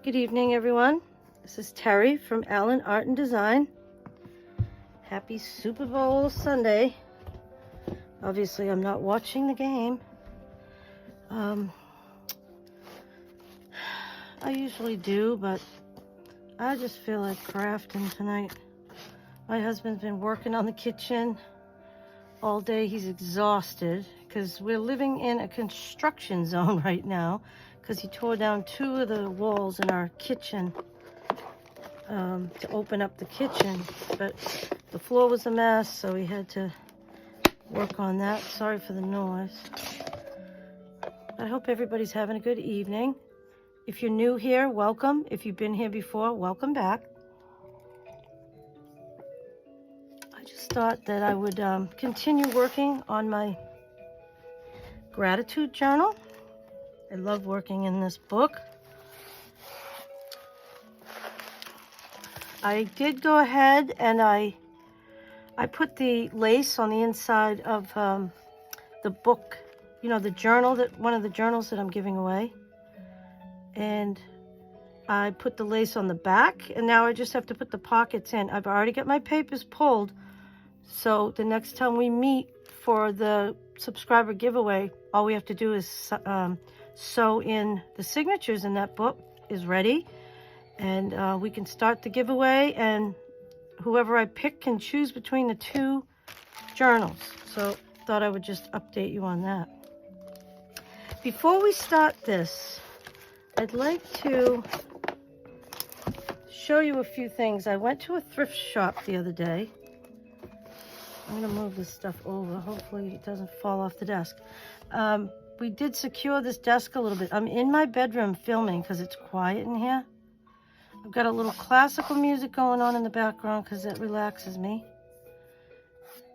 Good evening, everyone. This is Terry from Allen Art and Design. Happy Super Bowl Sunday. Obviously, I'm not watching the game. I usually do, but I just feel like crafting tonight. My husband's been working on the kitchen all day. He's exhausted because we're living in a construction zone right now because he tore down 2 of the walls in our kitchen to open up the kitchen, but the floor was a mess, so we had to work on that. Sorry for the noise. I hope everybody's having a good evening. If you're new here, welcome. If you've been here before, welcome back. I just thought that I would continue working on my gratitude journal. I love working in this book. I did go ahead and I put the lace on the inside of the book, you know, the journal, one of the journals that I'm giving away. And I put the lace on the back, and now I just have to put the pockets in. I've already got my papers pulled, so the next time we meet for the subscriber giveaway, all we have to do is sew in the signatures, and that book is ready. And we can start the giveaway, and whoever I pick can choose between the 2 journals. So thought I would just update you on that. Before we start this, I'd like to show you a few things. I went to a thrift shop the other day. I'm going to move this stuff over. Hopefully it doesn't fall off the desk. We did secure this desk a little bit. I'm in my bedroom filming because it's quiet in here. I've got a little classical music going on in the background because that relaxes me.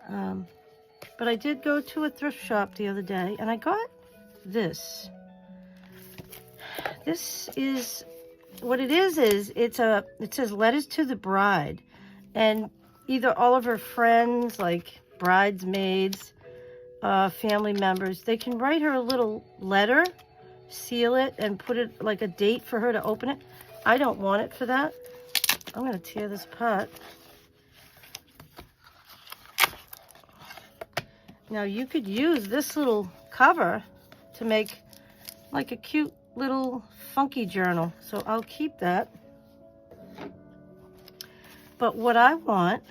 But I did go to a thrift shop the other day, and I got this. This is, what it is it says letters to the bride. And either all of her friends, like bridesmaids, family members, they can write her a little letter, seal it, and put it like a date for her to open it. I don't want it for that. I'm going to tear this apart. Now you could use this little cover to make like a cute little funky journal. So I'll keep that. But what I want,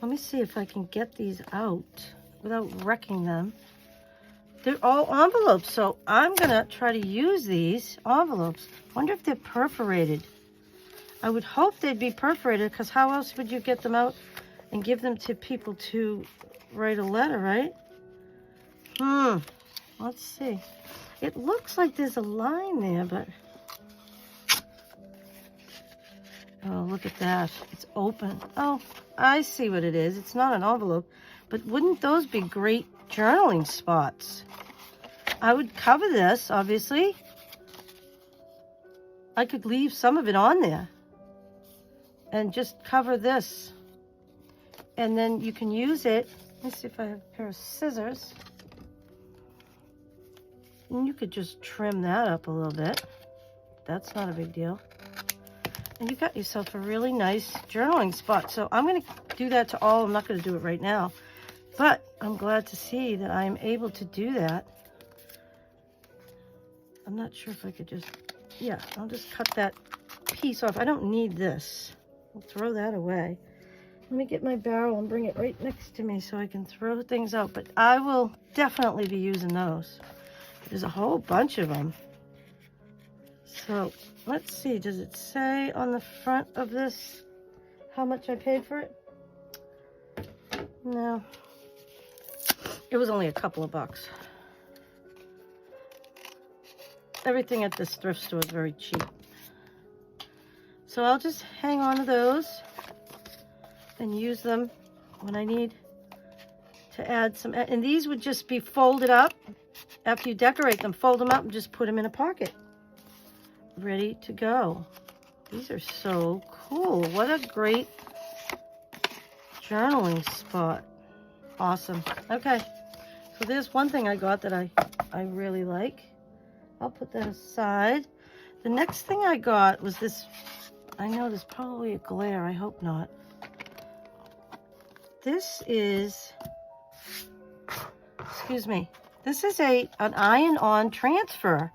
let me see if I can get these out without wrecking them. They're all envelopes, so I'm gonna try to use these envelopes. Wonder if they're perforated. I would hope they'd be perforated, because how else would you get them out and give them to people to write a letter, right? Let's see. It looks like there's a line there, but... oh, look at that. It's open. Oh, I see what it is. It's not an envelope, but wouldn't those be great journaling spots? I would cover this, obviously. I could leave some of it on there and just cover this. And then you can use it. Let me see if I have a pair of scissors. And you could just trim that up a little bit. That's not a big deal. And you got yourself a really nice journaling spot. So I'm going to do that to all. I'm not going to do it right now. But I'm glad to see that I'm able to do that. I'm not sure if I could just, yeah, I'll just cut that piece off. I don't need this. I'll throw that away. Let me get my barrel and bring it right next to me so I can throw things out. But I will definitely be using those. There's a whole bunch of them. So let's see, does it say on the front of this how much I paid for it? No. It was only a couple of bucks. Everything at this thrift store is very cheap. So I'll just hang on to those and use them when I need to add some. And these would just be folded up. After you decorate them, fold them up and just put them in a pocket. Ready to go. These are so cool. What a great journaling spot. Awesome. Okay. So there's one thing I got that I really like. I'll put that aside. The next thing I got was this. I know there's probably a glare. I hope not. This is, excuse me, this is an iron-on transfer.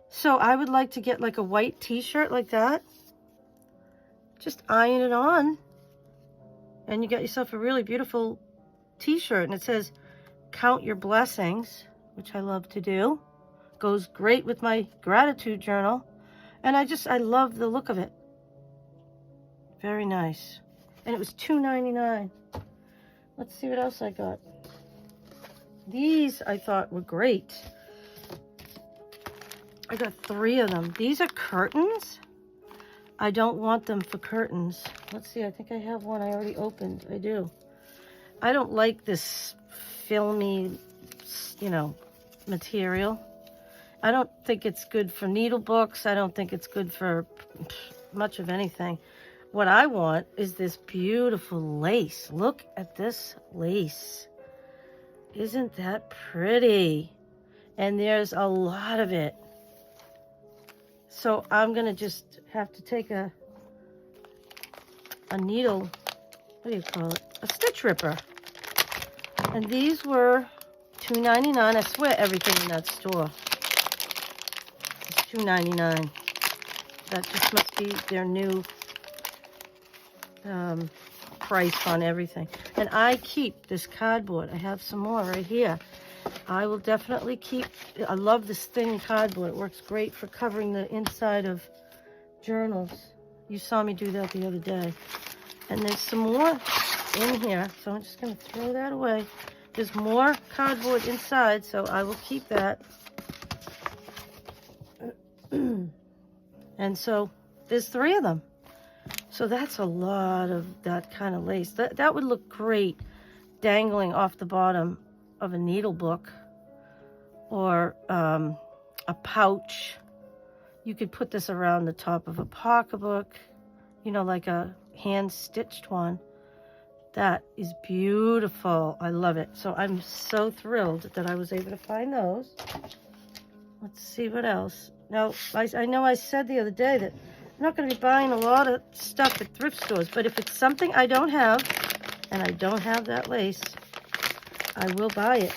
So I would like to get like a white t-shirt like that. Just iron it on. And you got yourself a really beautiful t-shirt. And it says, count your blessings, which I love to do. Goes great with my gratitude journal. And I love the look of it. Very nice. And it was $2.99. Let's see what else I got. These I thought were great. I got 3 of them. These are curtains. I don't want them for curtains. Let's see, I think I have one I already opened. I do. I don't like this filmy, you know, material. I don't think it's good for needle books. I don't think it's good for much of anything. What I want is this beautiful lace. Look at this lace. Isn't that pretty? And there's a lot of it. So I'm going to just have to take a needle, what do you call it? A stitch ripper. And these were $2.99. I swear everything in that store is $2.99. That just must be their new price on everything. And I keep this cardboard. I have some more right here. I will definitely keep, I love this thin cardboard. It works great for covering the inside of journals. You saw me do that the other day. And there's some more in here, so I'm just going to throw that away. There's more cardboard inside, so I will keep that. And so there's 3 of them. So that's a lot of that kind of lace. That would look great dangling off the bottom of a needle book or a pouch. You could put this around the top of a pocketbook, you know, like a hand-stitched one. That is beautiful. I love it. So I'm so thrilled that I was able to find those. Let's see what else. Now, I know I said the other day that I'm not going to be buying a lot of stuff at thrift stores, but if it's something I don't have, and I don't have that lace, I will buy it.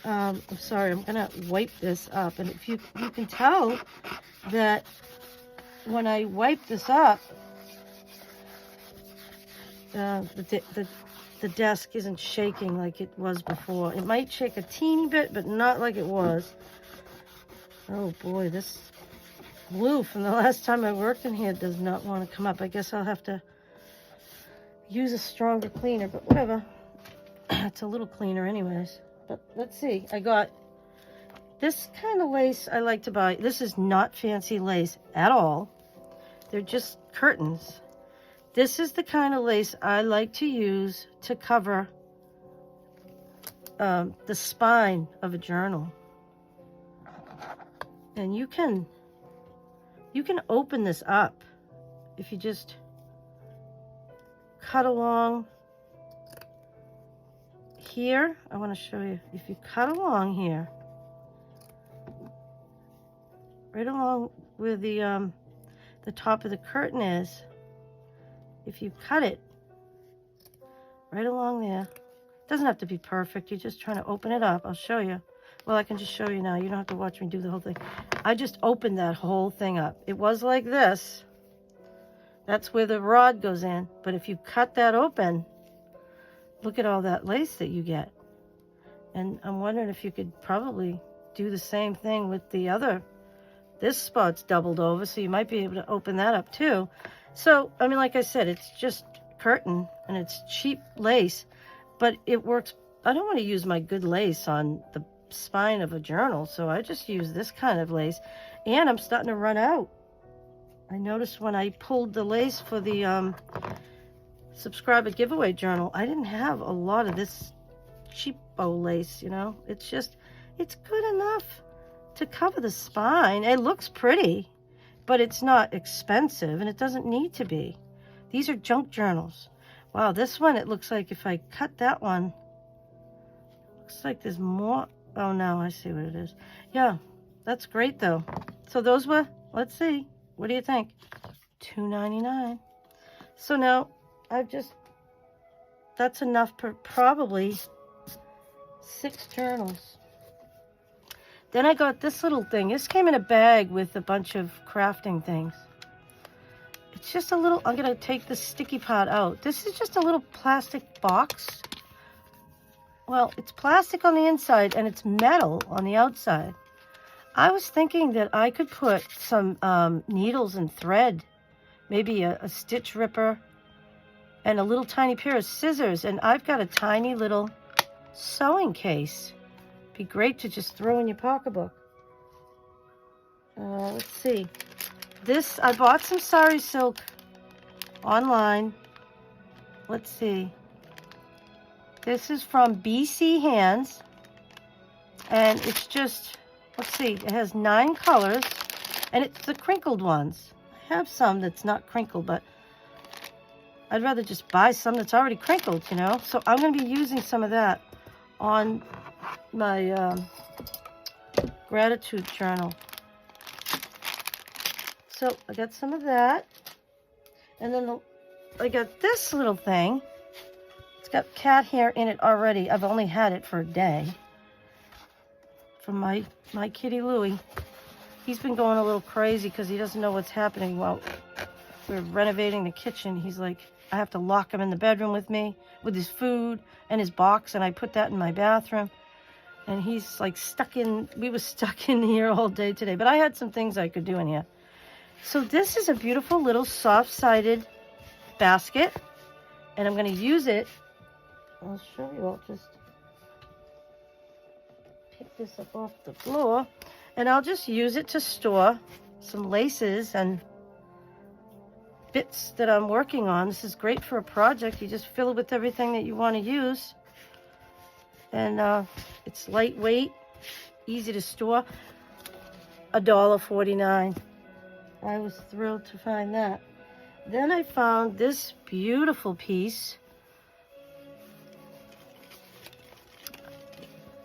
I'm sorry, I'm going to wipe this up. And if you can tell that when I wipe this up, the desk isn't shaking like it was before. It might shake a teeny bit, but not like it was. Oh boy, this glue from the last time I worked in here does not want to come up. I guess I'll have to use a stronger cleaner, but whatever. It's a little cleaner anyways. But let's see. I got this kind of lace I like to buy. This is not fancy lace at all. They're just curtains. This is the kind of lace I like to use to cover the spine of a journal. And you can open this up if you just cut along here. I want to show you. If you cut along here, right along where the top of the curtain is, if you cut it right along there, it doesn't have to be perfect. You're just trying to open it up. I'll show you. Well, I can just show you now. You don't have to watch me do the whole thing. I just opened that whole thing up. It was like this. That's where the rod goes in. But if you cut that open, look at all that lace that you get. And I'm wondering if you could probably do the same thing with the other. This spot's doubled over, so you might be able to open that up too. So, I mean, like I said, it's just curtain and it's cheap lace, but it works. I don't want to use my good lace on the spine of a journal, so I just use this kind of lace. And I'm starting to run out. I noticed when I pulled the lace for the subscriber giveaway journal, I didn't have a lot of this cheapo lace, you know. It's just, it's good enough to cover the spine. It looks pretty, but it's not expensive, and it doesn't need to be. These are junk journals. Wow, this one, it looks like if I cut that one, looks like there's more. Oh no, I see what it is. Yeah, That's great though. So those were, let's see, what do you think? $2.99. So now that's enough for probably 6 journals. Then I got this little thing. This came in a bag with a bunch of crafting things. It's just a little, I'm gonna take the sticky part out. This is just a little plastic box. Well, it's plastic on the inside and it's metal on the outside. I was thinking that I could put some needles and thread, maybe a stitch ripper, and a little tiny pair of scissors, and I've got a tiny little sewing case. Be great to just throw in your pocketbook. Let's see. This, I bought some sari silk online. Let's see. This is from BC Hands, and it's just, let's see, it has 9 colors, and it's the crinkled ones. I have some that's not crinkled, but I'd rather just buy some that's already crinkled, you know? So I'm going to be using some of that on my gratitude journal. So I got some of that. And then I got this little thing. It's got cat hair in it already. I've only had it for a day. From my kitty Louie. He's been going a little crazy because he doesn't know what's happening while we're renovating the kitchen. He's like, I have to lock him in the bedroom with me, with his food and his box, and I put that in my bathroom. And he's like we were stuck in here all day today, but I had some things I could do in here. So this is a beautiful little soft-sided basket, and I'm going to use it. I'll show you. I'll just pick this up off the floor, and I'll just use it to store some laces and bits that I'm working on. This is great for a project. You just fill it with everything that you want to use. And it's lightweight, easy to store. $1.49. I was thrilled to find that. Then I found this beautiful piece.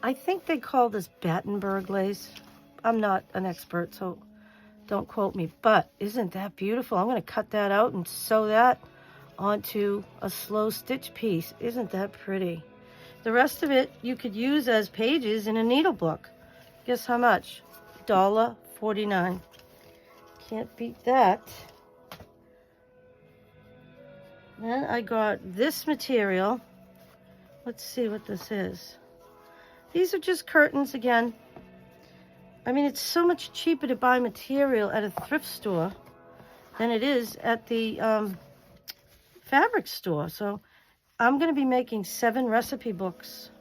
I think they call this Battenberg lace. I'm not an expert, so don't quote me, but isn't that beautiful? I'm going to cut that out and sew that onto a slow stitch piece. Isn't that pretty? The rest of it you could use as pages in a needle book. Guess how much? $1.49. Can't beat that. Then I got this material. Let's see what this is. These are just curtains again. I mean, it's so much cheaper to buy material at a thrift store than it is at the fabric store. So I'm going to be making 7 recipe books.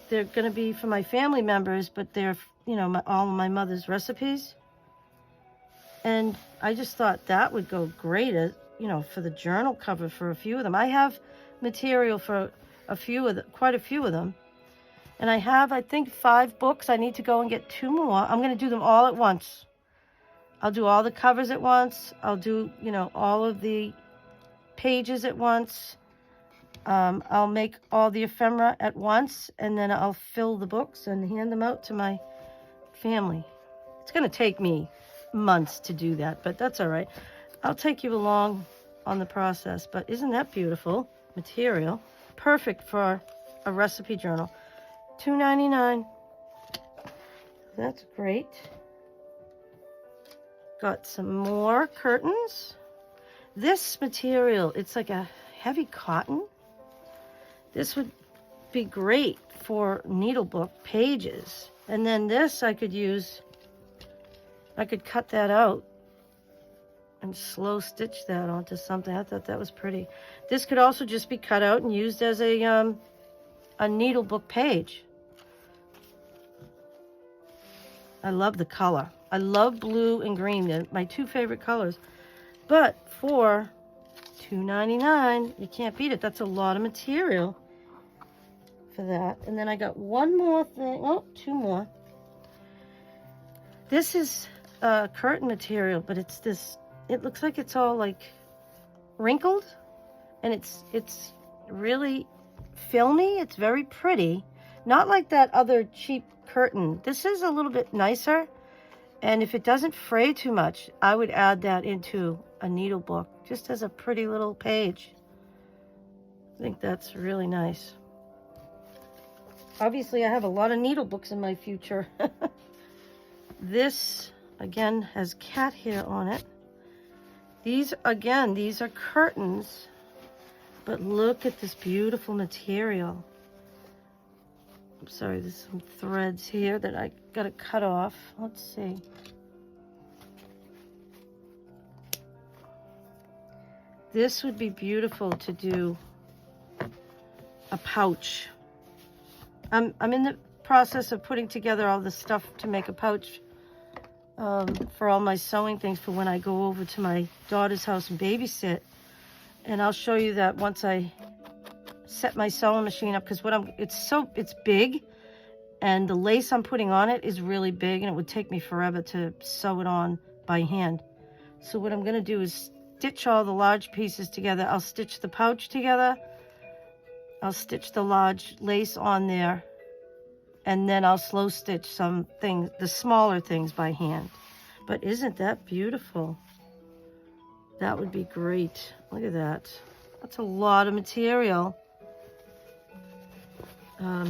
They're going to be for my family members, but they're, you know, all of my mother's recipes. And I just thought that would go great, as, you know, for the journal cover for a few of them. I have material for quite a few of them. And I have, I think, 5 books. I need to go and get 2 more. I'm going to do them all at once. I'll do all the covers at once. I'll do, you know, all of the pages at once. I'll make all the ephemera at once, and then I'll fill the books and hand them out to my family. It's going to take me months to do that, but that's all right. I'll take you along on the process. But isn't that beautiful material? Perfect for a recipe journal. $2.99. That's great. Got some more curtains. This material, it's like a heavy cotton. This would be great for needlebook pages. And then this I could use, I could cut that out and slow stitch that onto something. I thought that was pretty. This could also just be cut out and used as a needlebook page. I love the color. I love blue and green. They're my 2 favorite colors. But for $2.99, you can't beat it. That's a lot of material for that. And then I got one more thing. Oh, 2 more. This is curtain material, but it's this, it looks like it's all like wrinkled, and it's really filmy. It's very pretty. Not like that other cheap curtain. This is a little bit nicer, and if it doesn't fray too much, I would add that into a needle book, just as a pretty little page. I think that's really nice. Obviously, I have a lot of needle books in my future. This, again, has cat hair on it. These, again, these are curtains, but look at this beautiful material. I'm sorry, there's some threads here that I gotta cut off. Let's see. This would be beautiful to do a pouch. I'm in the process of putting together all the stuff to make a pouch for all my sewing things for when I go over to my daughter's house and babysit. And I'll show you that once I set my sewing machine up, because it's big, and the lace I'm putting on it is really big, and it would take me forever to sew it on by hand. So what I'm going to do is stitch all the large pieces together. I'll stitch the pouch together. I'll stitch the large lace on there, and then I'll slow stitch some things, the smaller things, by hand. But isn't that beautiful? That would be great. Look at that. That's a lot of material.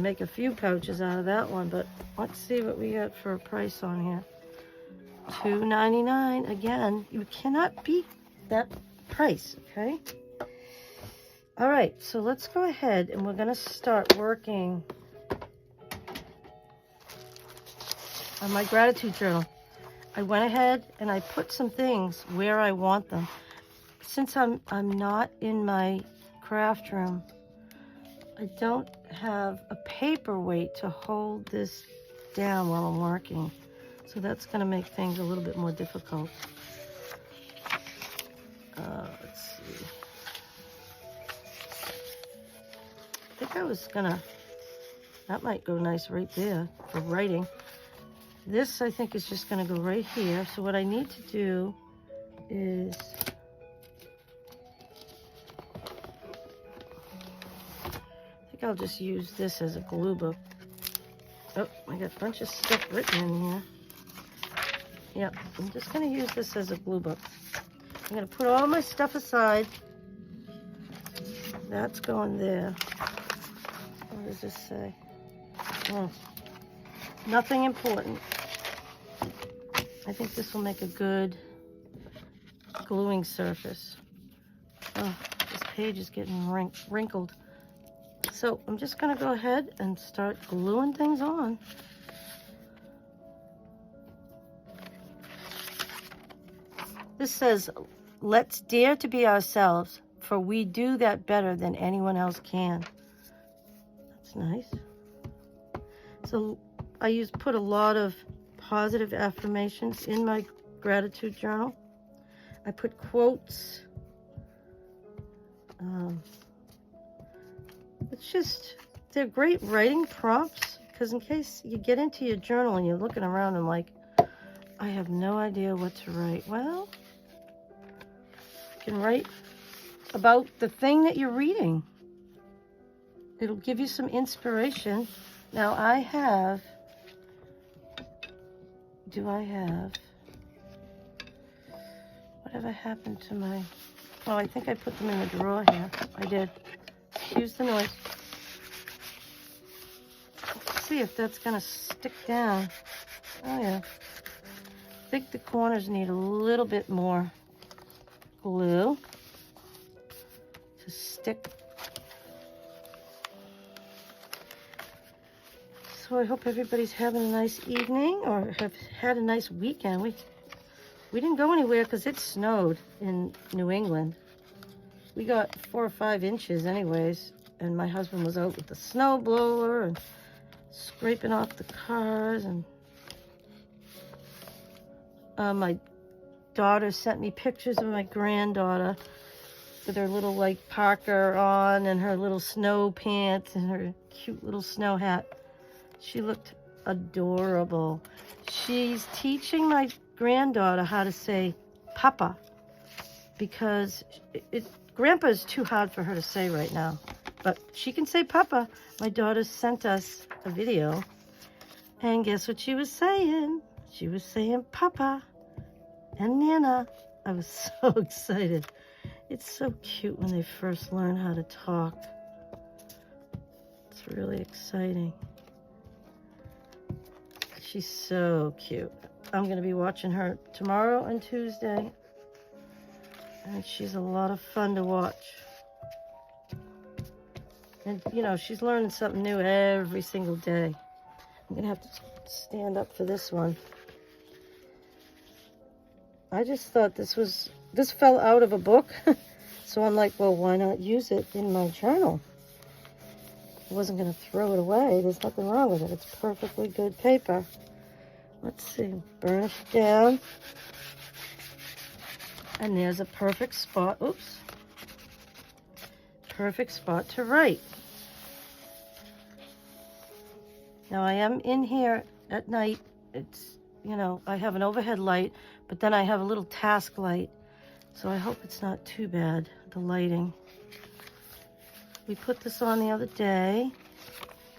Make a few pouches out of that one, but let's see what we got for a price on here. $2.99. Again, you cannot beat that price, okay? All right, so let's go ahead and we're gonna start working on my gratitude journal. I went ahead and I put some things where I want them. Since I'm not in my craft room, I don't have a paperweight to hold this down while I'm working. So that's gonna make things a little bit more difficult. Let's see. I think I was gonna, that might go nice right there for writing. This, I think, is just gonna go right here. So what I need to do is, I think I'll just use this as a glue book. Oh, I got a bunch of stuff written in here. Yep, I'm just gonna use this as a glue book. I'm gonna put all my stuff aside. That's going there. What does this say? Oh, nothing important. I think this will make a good gluing surface. Oh, this page is getting wrinkled. So I'm just gonna go ahead and start gluing things on. This says, let's dare to be ourselves, for we do that better than anyone else can. That's nice. So I put a lot of positive affirmations in my gratitude journal. I put quotes. It's just, they're great writing prompts, because in case you get into your journal and you're looking around and like, I have no idea what to write. Well, you can write about the thing that you're reading. It'll give you some inspiration. Now I have, whatever happened to my, oh, I think I put them in the drawer here. I did. Excuse the noise. Let's see if that's gonna stick down. Oh yeah. I think the corners need a little bit more glue to stick. So I hope everybody's having a nice evening, or have had a nice weekend. We didn't go anywhere because it snowed in New England. We got 4 or 5 inches anyways, and my husband was out with the snow blower and scraping off the cars. And my daughter sent me pictures of my granddaughter with her little like parker on and her little snow pants and her cute little snow hat. She looked adorable. She's teaching my granddaughter how to say Papa, because Grandpa is too hard for her to say right now, but she can say Papa. My daughter sent us a video, And guess what she was saying? She was saying Papa and Nana. I was so excited. It's so cute when they first learn how to talk. It's really exciting. She's so cute. I'm going to be watching her tomorrow and Tuesday. And she's a lot of fun to watch. And, you know, she's learning something new every single day. I'm going to have to stand up for this one. I just thought this fell out of a book. So I'm like, well, why not use it in my journal? I wasn't going to throw it away. There's nothing wrong with it. It's perfectly good paper. Let's see. Burnish down. And there's a perfect spot. Oops. Perfect spot to write. Now I am in here at night. It's, you know, I have an overhead light, but then I have a little task light. So I hope it's not too bad, the lighting. We put this on the other day.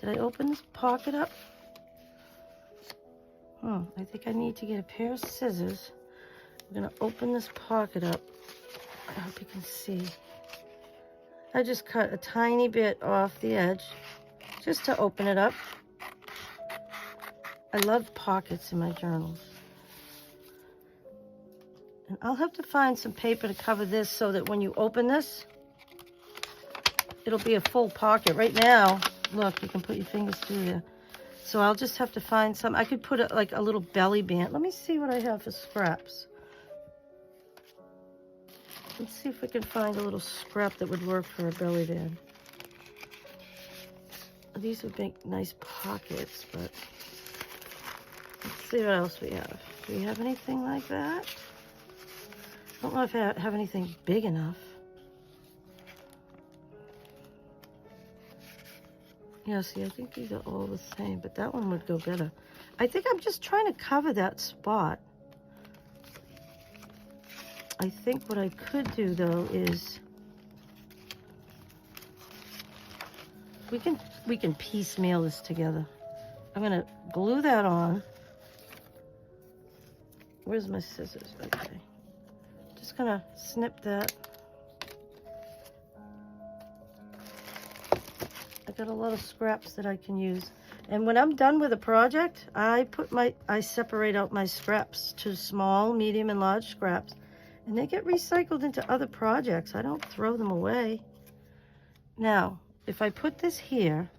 Did I open this pocket up? I think I need to get a pair of scissors. I'm gonna open this pocket up. I hope you can see. I just cut a tiny bit off the edge just to open it up. I love pockets in my journals. And I'll have to find some paper to cover this so that when you open this, it'll be a full pocket. Right now, look, you can put your fingers through there. So I'll just have to find some. I could put like a little belly band. Let me see what I have for scraps. Let's see if we can find a little scrap that would work for a belly band. These would make nice pockets, but let's see what else we have. Do we have anything like that? I don't know if I have anything big enough. Yeah, see, I think these are all the same, but that one would go better. I think I'm just trying to cover that spot. I think what I could do, though, is we can piecemeal this together. I'm going to glue that on. Where's my scissors? Okay. Just going to snip that. I got a lot of scraps that I can use. And when I'm done with a project, I separate out my scraps to small, medium, and large scraps. And they get recycled into other projects. I don't throw them away. Now, if I put this here,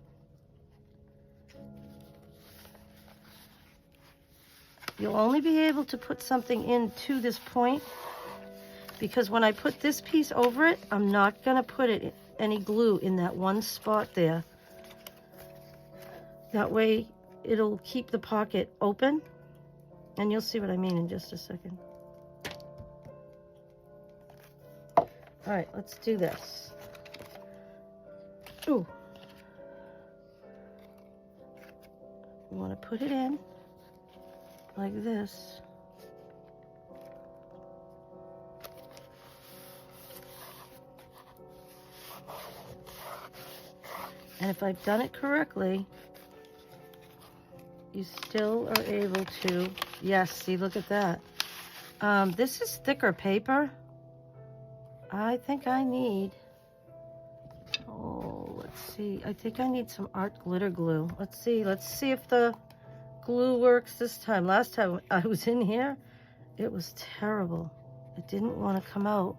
you'll only be able to put something into this point because when I put this piece over it, I'm not going to put any glue in that one spot there. That way, it'll keep the pocket open. And you'll see what I mean in just a second. All right, let's do this. Ooh. You want to put it in like this. And if I've done it correctly, you still are able to, yes, see, look at that. This is thicker paper. I think I need, let's see. I think I need some art glitter glue. Let's see if the glue works this time. Last time I was in here, it was terrible. It didn't want to come out.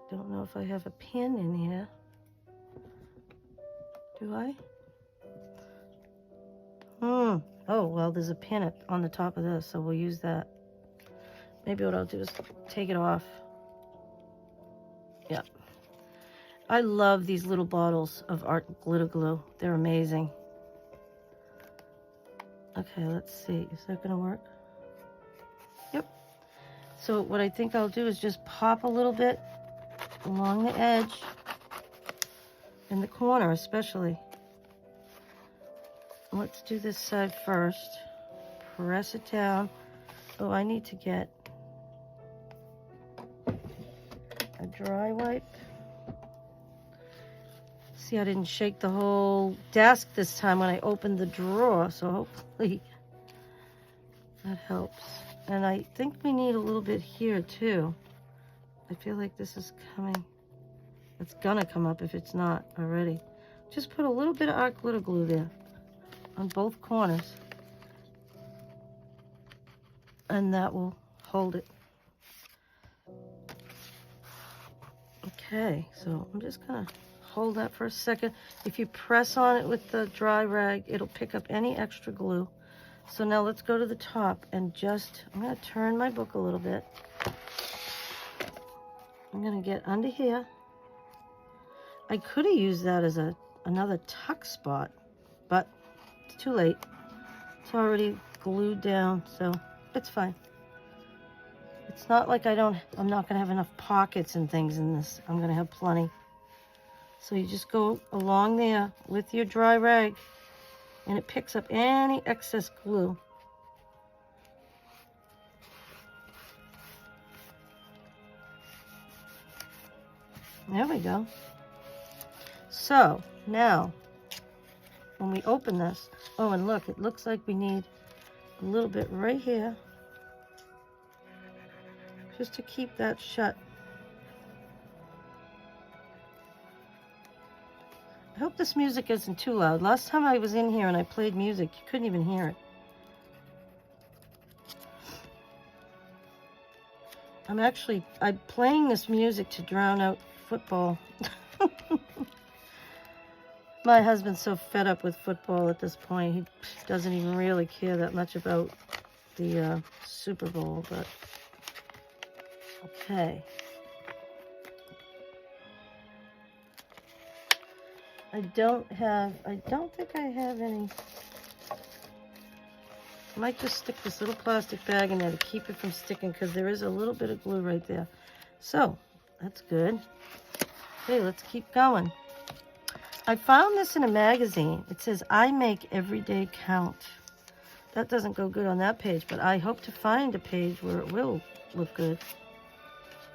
Don't know if I have a pin in here. Do I? Oh, well, there's a pin on the top of this, so we'll use that. Maybe what I'll do is take it off. Yeah. I love these little bottles of art glitter glue. They're amazing. Okay, let's see. Is that gonna work? Yep. So what I think I'll do is just pop a little bit along the edge, in the corner especially. Let's do this side first. Press it down. Oh, I need to get a dry wipe. See, I didn't shake the whole desk this time when I opened the drawer, so hopefully that helps. And I think we need a little bit here too. I feel like this is coming. It's gonna come up if it's not already. Just put a little bit of art glitter glue there on both corners. And that will hold it. Okay, so I'm just gonna hold that for a second. If you press on it with the dry rag, it'll pick up any extra glue. So now let's go to the top and I'm gonna turn my book a little bit. I'm gonna get under here. I could have used that as another tuck spot, but it's too late. It's already glued down, so it's fine. It's not like I'm not gonna have enough pockets and things in this. I'm gonna have plenty. So you just go along there with your dry rag and it picks up any excess glue. There we go. So now when we open this, oh, and look, it looks like we need a little bit right here just to keep that shut. I hope this music isn't too loud. Last time I was in here and I played music, you couldn't even hear it. I'm playing this music to drown out football. My husband's so fed up with football at this point. He doesn't even really care that much about the Super Bowl, but okay. I don't think I have any. I might just stick this little plastic bag in there to keep it from sticking because there is a little bit of glue right there. So, that's good. Okay, let's keep going. I found this in a magazine. It says, I make every day count. That doesn't go good on that page, but I hope to find a page where it will look good.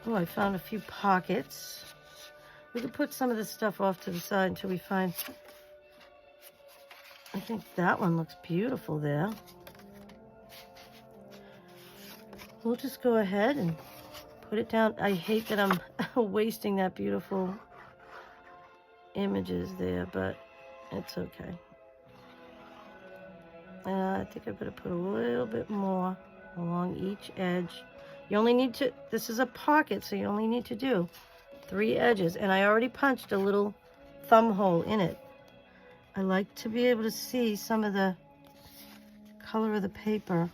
Oh, I found a few pockets. We can put some of this stuff off to the side until we find... I think that one looks beautiful there. We'll just go ahead and put it down. I hate that I'm wasting that beautiful images there, but it's okay. I think I better put a little bit more along each edge. You only need to, this is a pocket, so you only need to do 3 edges, and I already punched a little thumb hole in it. I like to be able to see some of the color of the paper.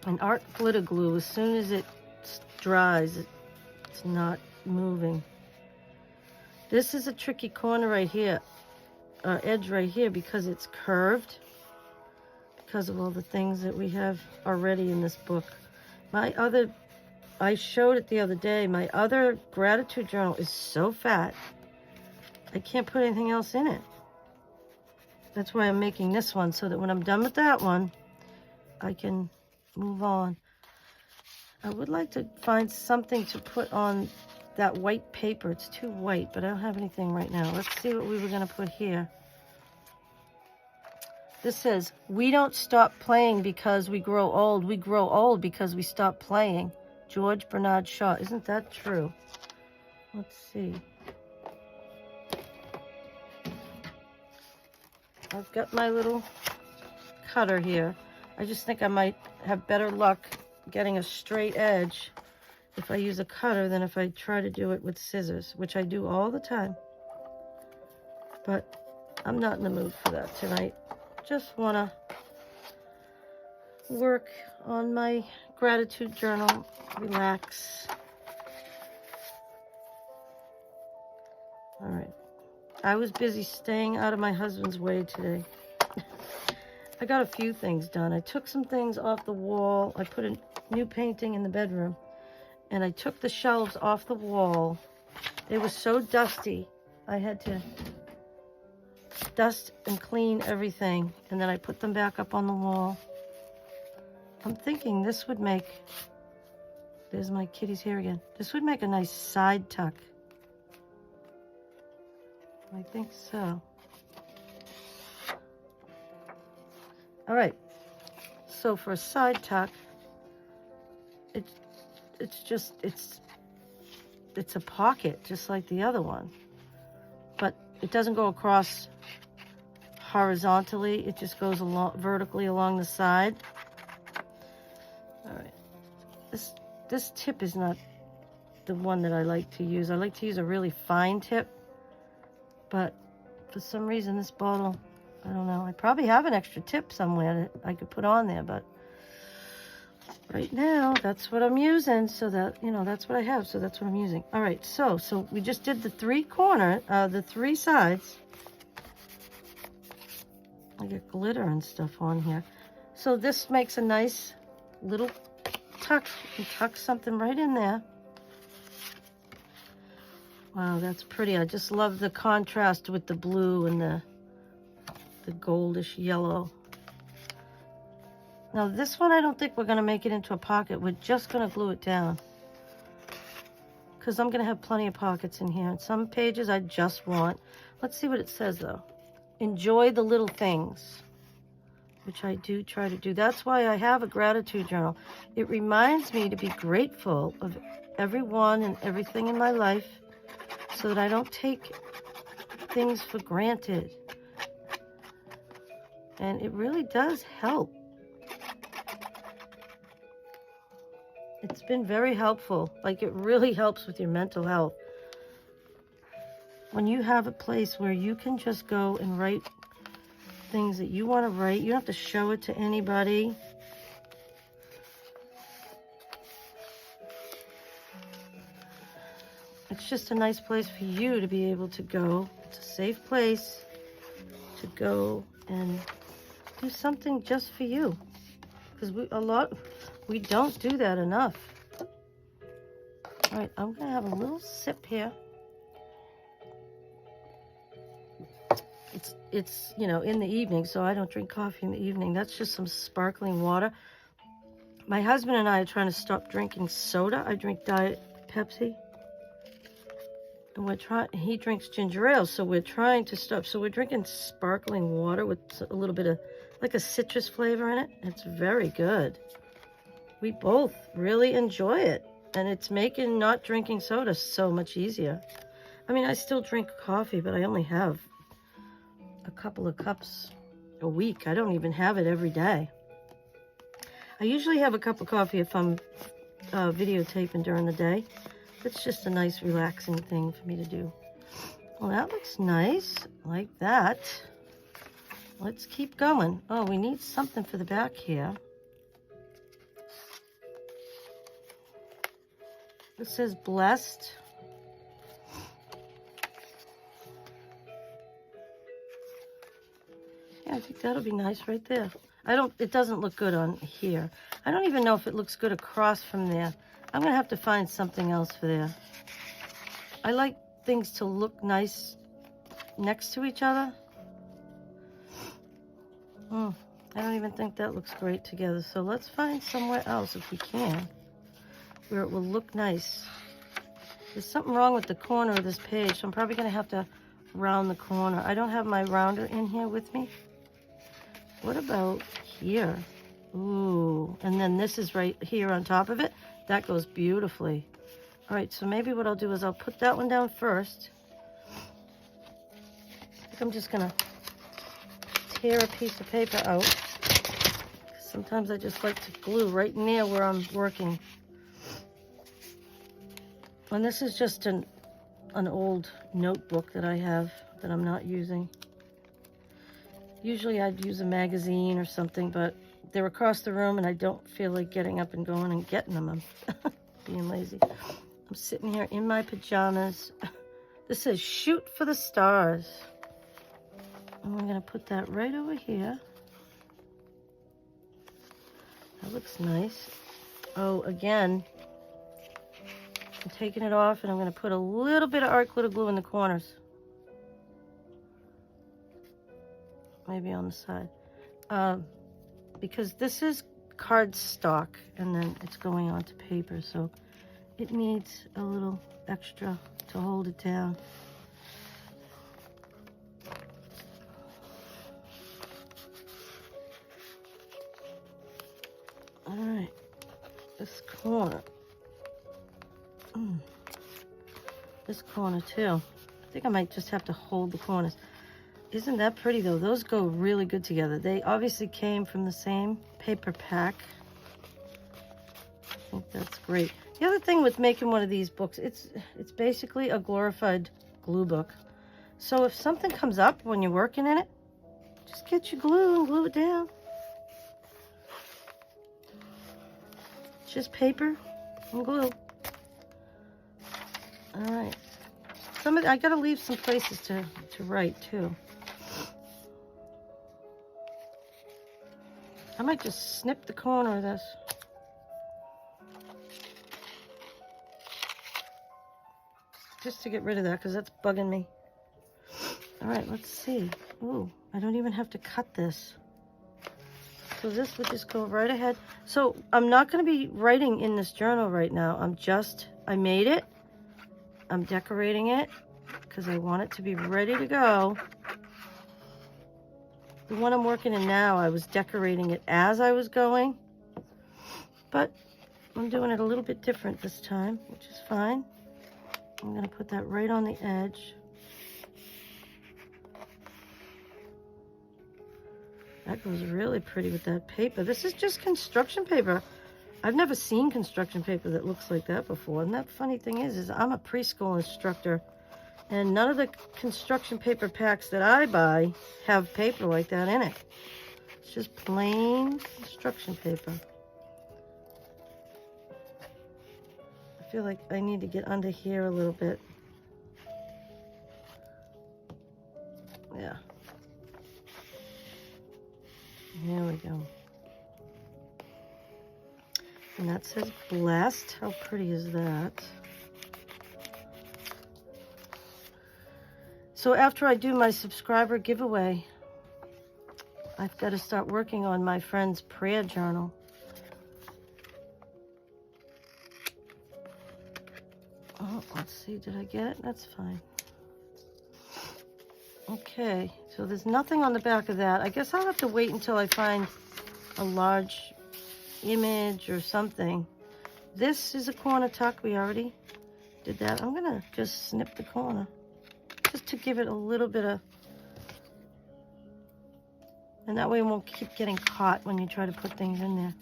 And art glitter glue, as soon as it dries, it's not moving. This is a tricky corner right here, edge right here, because it's curved, because of all the things that we have already in this book. I showed it the other day, my other gratitude journal is so fat, I can't put anything else in it. That's why I'm making this one, so that when I'm done with that one, I can move on. I would like to find something to put on that white paper. It's too white, but I don't have anything right now. Let's see what we were going to put here. This says, we don't stop playing because we grow old. We grow old because we stop playing. George Bernard Shaw. Isn't that true? Let's see. I've got my little cutter here. I just think I might have better luck getting a straight edge if I use a cutter than if I try to do it with scissors, which I do all the time. But I'm not in the mood for that tonight. Just want to work on my gratitude journal, relax. All right. I was busy staying out of my husband's way today. I got a few things done. I took some things off the wall. I put a new painting in the bedroom, and I took the shelves off the wall. They were so dusty. I had to dust and clean everything, and then I put them back up on the wall. I'm thinking this would make there's my kitty's hair again. This would make a nice side tuck. I think so. All right, so for a side tuck, it's a pocket just like the other one, but it doesn't go across horizontally. It just goes along vertically along the side. All right, this tip is not the one that I like to use. I like to use a really fine tip, but for some reason this bottle, I don't know. I probably have an extra tip somewhere that I could put on there, but right now that's what I'm using. So that, you know, that's what I have. So that's what I'm using. All right. So we just did the the three sides. I get glitter and stuff on here. So this makes a nice little tuck. You can tuck something right in there. Wow, that's pretty. I just love the contrast with the blue and the goldish yellow. Now this one, I don't think we're gonna make it into a pocket. We're just gonna glue it down, because I'm gonna have plenty of pockets in here. And some pages I just want. Let's see what it says though. Enjoy the little things, which I do try to do. That's why I have a gratitude journal. It reminds me to be grateful of everyone and everything in my life, so that I don't take things for granted. And it really does help. It's been very helpful. Like, it really helps with your mental health. When you have a place where you can just go and write things that you want to write, you don't have to show it to anybody. It's just a nice place for you to be able to go. It's a safe place to go and do something just for you, because we don't do that enough. All right, I'm gonna have a little sip here. It's you know, in the evening, so I don't drink coffee in the evening. That's just some sparkling water. My husband and I are trying to stop drinking soda. I drink Diet Pepsi, and he drinks ginger ale, so we're trying to stop. So we're drinking sparkling water with a little bit of like a citrus flavor in it. It's very good. We both really enjoy it, and it's making not drinking soda so much easier. I mean, I still drink coffee, but I only have a couple of cups a week. I don't even have it every day. I usually have a cup of coffee if I'm videotaping during the day. It's just a nice relaxing thing for me to do. Well, that looks nice, like that. Let's keep going. Oh, we need something for the back here. It says blessed. Yeah, I think that'll be nice right there. It doesn't look good on here. I don't even know if it looks good across from there. I'm gonna have to find something else for there. I like things to look nice next to each other. I don't even think that looks great together. So let's find somewhere else if we can, where it will look nice. There's something wrong with the corner of this page, so I'm probably gonna have to round the corner. I don't have my rounder in here with me. What about here? Ooh, and then this is right here on top of it. That goes beautifully. All right, so maybe what I'll do is I'll put that one down first. I think I'm just gonna tear a piece of paper out. Sometimes I just like to glue right near where I'm working. And this is just an old notebook that I have that I'm not using. Usually I'd use a magazine or something, but they're across the room and I don't feel like getting up and going and getting them. I'm being lazy. I'm sitting here in my pajamas. This says shoot for the stars. And I'm gonna put that right over here. That looks nice. Oh, again, I'm taking it off and I'm gonna put a little bit of art glitter glue in the corners. Maybe on the side. Because this is cardstock and then it's going onto paper, so it needs a little extra to hold it down. All right, this corner. This corner too. I think I might just have to hold the corners. Isn't that pretty though? Those go really good together. They obviously came from the same paper pack. I think that's great. The other thing with making one of these books, it's basically a glorified glue book. So if something comes up when you're working in it, just get your glue and glue it down. It's just paper and glue. All right. I gotta leave some places to write too. I might just snip the corner of this. Just to get rid of that, because that's bugging me. All right, let's see. Ooh, I don't even have to cut this. So this would just go right ahead. So I'm not going to be writing in this journal right now. I made it. I'm decorating it because I want it to be ready to go. The one I'm working in now, I was decorating it as I was going. But I'm doing it a little bit different this time, which is fine. I'm going to put that right on the edge. That goes really pretty with that paper. This is just construction paper. I've never seen construction paper that looks like that before. And that funny thing is I'm a preschool instructor. And none of the construction paper packs that I buy have paper like that in it. It's just plain construction paper. I feel like I need to get under here a little bit. Yeah. There we go. And that says blessed. How pretty is that? So after I do my subscriber giveaway, I've got to start working on my friend's prayer journal. Oh, let's see, did I get it? That's fine. Okay, so there's nothing on the back of that. I guess I'll have to wait until I find a large image or something. This is a corner tuck. We already did that. I'm going to just snip the corner just to give it a little bit of, and that way it won't keep getting caught when you try to put things in there.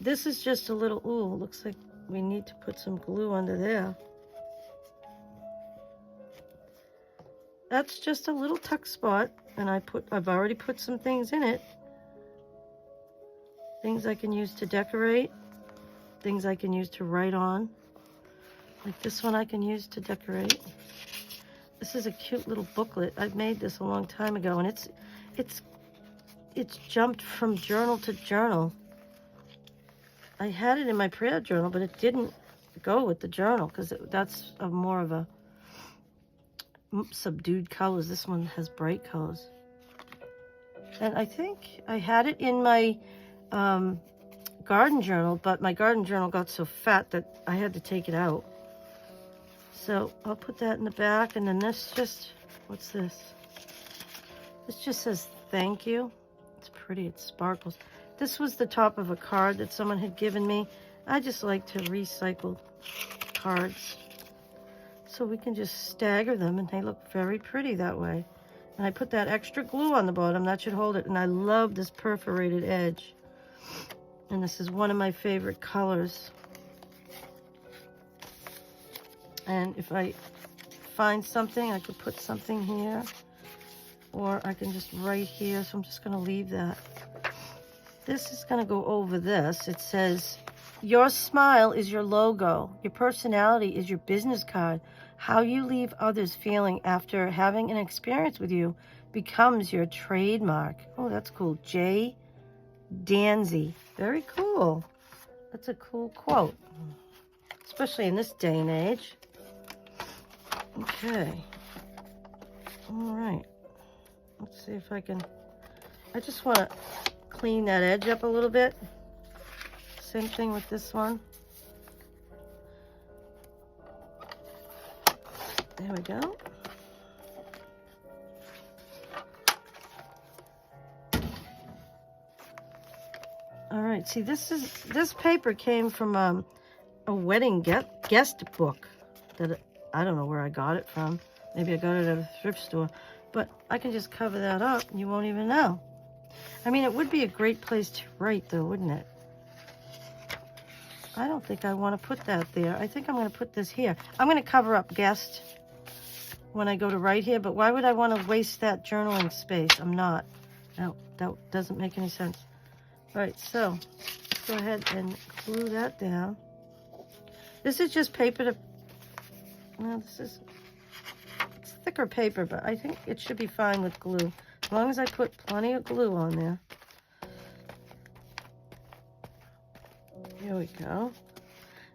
This is just a little, ooh, looks like we need to put some glue under there. That's just a little tuck spot, and I've already put some things in it. Things I can use to decorate, things I can use to write on. Like this one I can use to decorate. This is a cute little booklet. I've made this a long time ago, and it's jumped from journal to journal. I had it in my prayer journal, but it didn't go with the journal because that's more of a subdued colors. This one has bright colors. And I think I had it in my garden journal, but my garden journal got so fat that I had to take it out. So I'll put that in the back, and then this just, what's this? This just says thank you. It's pretty, it sparkles. This was the top of a card that someone had given me. I just like to recycle cards. So we can just stagger them, and they look very pretty that way. And I put that extra glue on the bottom. That should hold it. And I love this perforated edge. And this is one of my favorite colors. And if I find something, I could put something here. Or I can just write here. So I'm just going to leave that. This is going to go over this. It says, your smile is your logo. Your personality is your business card. How you leave others feeling after having an experience with you becomes your trademark. Oh, that's cool. J. Danzy. Very cool. That's a cool quote, especially in this day and age. Okay. All right. Let's see if I can. I just want to clean that edge up a little bit. Same thing with this one. There we go. All right, see, this paper came from a wedding guest book that I don't know where I got it from. Maybe I got it at a thrift store, but I can just cover that up and you won't even know. I mean, it would be a great place to write though, wouldn't it? I don't think I want to put that there. I think I'm going to put this here. I'm going to cover up guest when I go to write here, but why would I want to waste that journaling space? I'm not. No, that doesn't make any sense. All right, so let's go ahead and glue that down. This is just paper to, well, it's thicker paper, but I think it should be fine with glue. As long as I put plenty of glue on there. Here we go.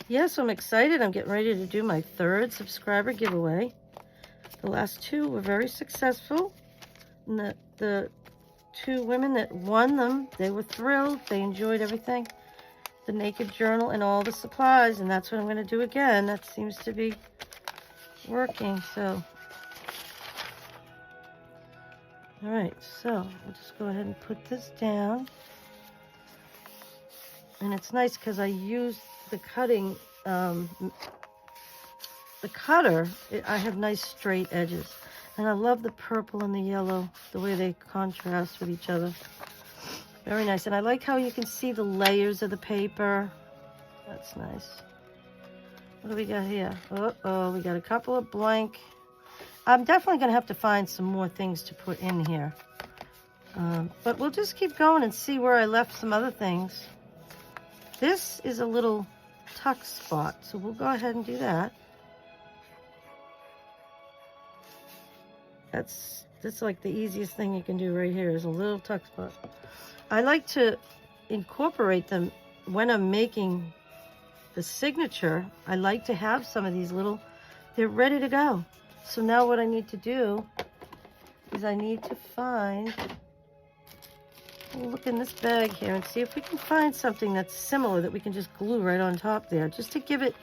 Yes, I'm excited. I'm getting ready to do my 3rd subscriber giveaway. The last 2 were very successful. And the 2 women that won them, they were thrilled. They enjoyed everything. The naked journal and all the supplies. And that's what I'm going to do again. That seems to be working. So, all right. So, we'll just go ahead and put this down. And it's nice because I used the cutting, the cutter. I have nice straight edges. And I love the purple and the yellow, the way they contrast with each other. Very nice. And I like how you can see the layers of the paper. That's nice. What do we got here? Uh-oh, we got a couple of blank. I'm definitely going to have to find some more things to put in here. But we'll just keep going and see where I left some other things. This is a little tuck spot, so we'll go ahead and do that. That's like the easiest thing you can do right here is a little tuck spot. I like to incorporate them when I'm making the signature. I like to have some of these little, they're ready to go. So now what I need to do is I need to find, we'll look in this bag here and see if we can find something that's similar that we can just glue right on top there, just to give it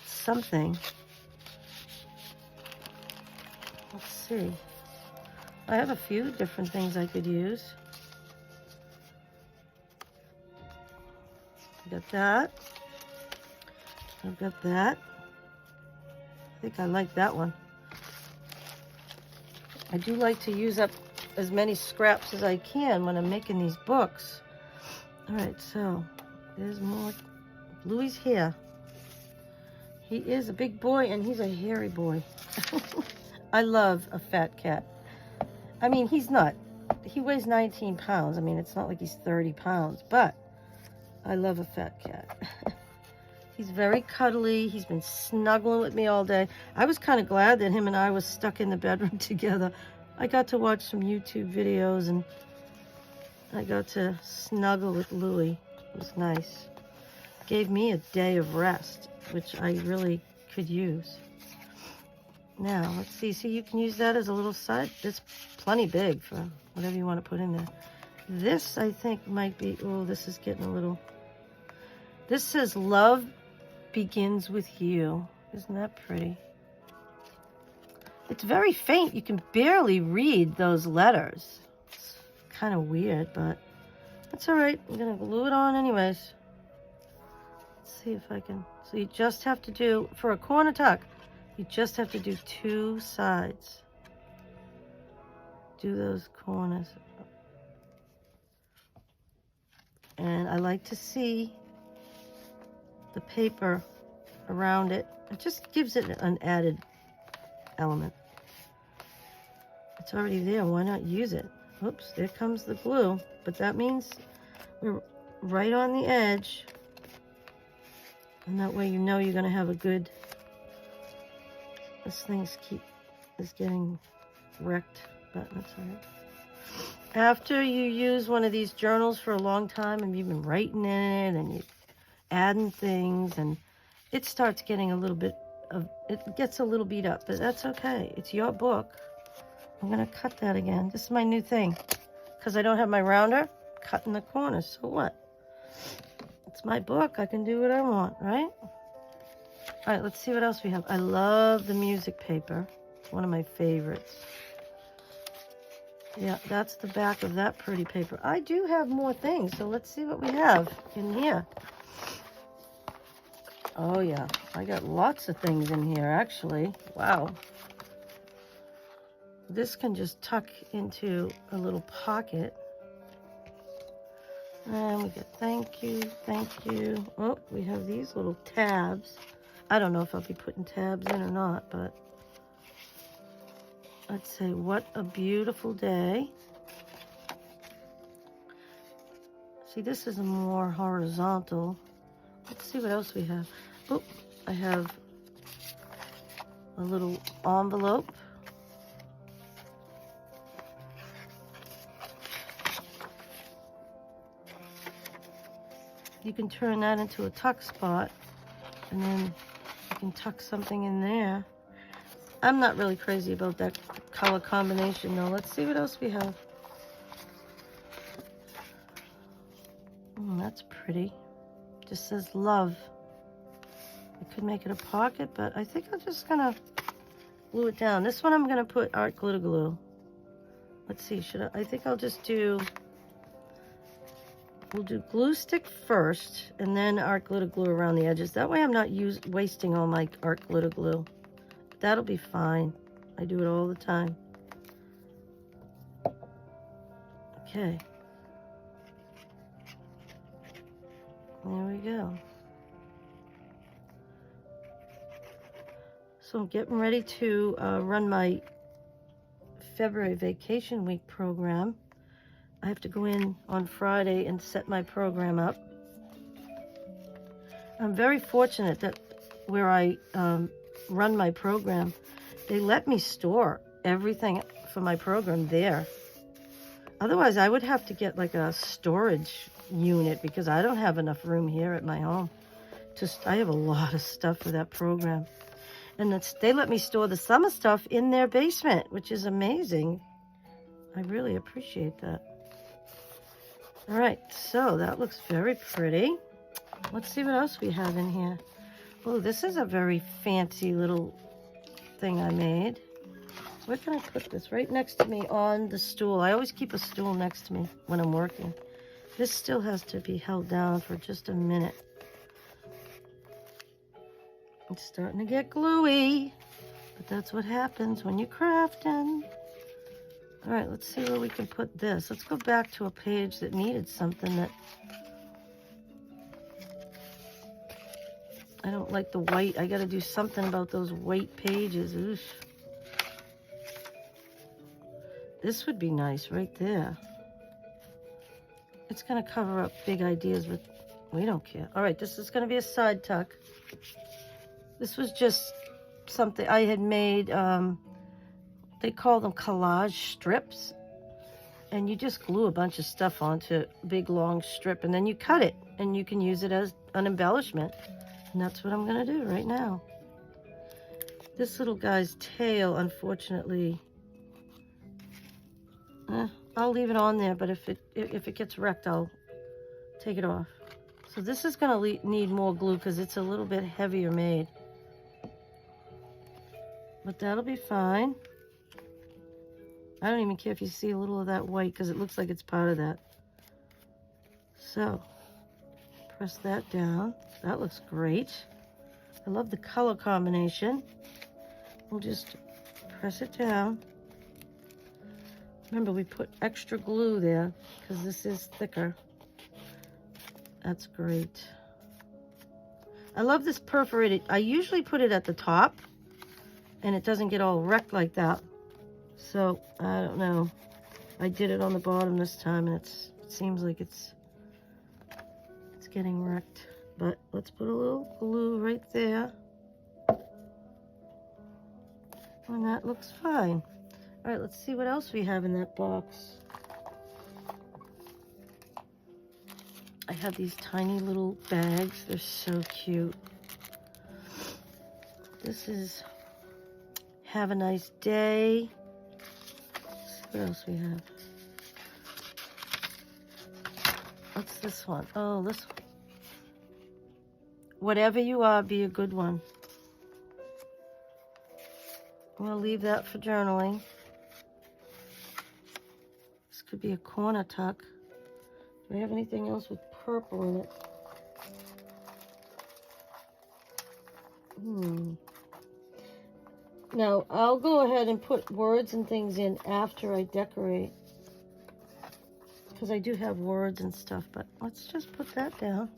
something. Let's see. I have a few different things I could use. I got that. I've got that. I think I like that one. I do like to use up as many scraps as I can when I'm making these books. All right, so there's more. Bluey's here. He is a big boy and he's a hairy boy. I love a fat cat. I mean, he's not. He weighs 19 pounds. I mean, it's not like he's 30 pounds, but I love a fat cat. He's very cuddly. He's been snuggling with me all day. I was kind of glad that him and I was stuck in the bedroom together. I got to watch some YouTube videos and I got to snuggle with Louie. It was nice. Gave me a day of rest, which I really could use. Now, let's see. See, you can use that as a little side. It's plenty big for whatever you want to put in there. This, I think, might be... Oh, this is getting a little... This says, love begins with you. Isn't that pretty? It's very faint. You can barely read those letters. It's kind of weird, but that's all right. I'm going to glue it on anyways. Let's see if I can... So you just have to do, for a corner tuck, you just have to do 2 sides. Do those corners. And I like to see the paper around it. It just gives it an added element. It's already there. Why not use it? Oops, there comes the glue. But that means we're right on the edge. And that way you know you're going to have a good... This thing is getting wrecked, but that's all right. After you use one of these journals for a long time and you've been writing in it and you're adding things and it starts getting a little bit of, it gets a little beat up, but that's okay. It's your book. I'm going to cut that again. This is my new thing. Because I don't have my rounder, cutting the corners. So what? It's my book. I can do what I want, right? All right, let's see what else we have. I love the music paper. It's one of my favorites. Yeah, that's the back of that pretty paper. I do have more things, so let's see what we have in here. Oh yeah, I got lots of things in here, actually. Wow. This can just tuck into a little pocket. And we get thank you, thank you. Oh, we have these little tabs. I don't know if I'll be putting tabs in or not, but let's say, what a beautiful day. See, this is a more horizontal. Let's see what else we have. Oh, I have a little envelope. You can turn that into a tuck spot, and then you can tuck something in there. I'm not really crazy about that color combination though. Let's see what else we have. That's pretty. Just says love. I could make it a pocket, but I think I'm just gonna glue it down. This one I'm gonna put art glitter glue. Let's see, I think I'll just do, we'll do glue stick first and then art glitter glue around the edges. That way I'm not wasting all my art glitter glue. That'll be fine. I do it all the time. Okay. There we go. So I'm getting ready to run my February vacation week program. I have to go in on Friday and set my program up. I'm very fortunate that where I run my program, they let me store everything for my program there. Otherwise, I would have to get like a storage unit because I don't have enough room here at my home. I have a lot of stuff for that program. And they let me store the summer stuff in their basement, which is amazing. I really appreciate that. All right, so that looks very pretty. Let's see what else we have in here. Oh, this is a very fancy little thing I made. Where can I put this? Right next to me on the stool. I always keep a stool next to me when I'm working. This still has to be held down for just a minute. It's starting to get gluey, but that's what happens when you're crafting. All right, let's see where we can put this. Let's go back to a page that needed something that... I don't like the white. I got to do something about those white pages. Oof. This would be nice right there. It's going to cover up big ideas, but we don't care. All right, this is going to be a side tuck. This was just something I had made. They call them collage strips. And you just glue a bunch of stuff onto a big long strip, and then you cut it, and you can use it as an embellishment. And that's what I'm going to do right now. This little guy's tail, unfortunately, I'll leave it on there, but if it gets wrecked, I'll take it off. So this is going to need more glue because it's a little bit heavier made. But that'll be fine. I don't even care if you see a little of that white because it looks like it's part of that. So, press that down. That looks great. I love the color combination. We'll just press it down. Remember, we put extra glue there because this is thicker. That's great. I love this perforated. I usually put it at the top and it doesn't get all wrecked like that. So, I don't know. I did it on the bottom this time and it seems like it's getting wrecked. But let's put a little glue right there. And that looks fine. All right, let's see what else we have in that box. I have these tiny little bags. They're so cute. This is have a nice day. What else we have? What's this one? Oh, this one. Whatever you are, be a good one. I'm going to leave that for journaling. This could be a corner tuck. Do I have anything else with purple in it? Now, I'll go ahead and put words and things in after I decorate. Because I do have words and stuff, but let's just put that down.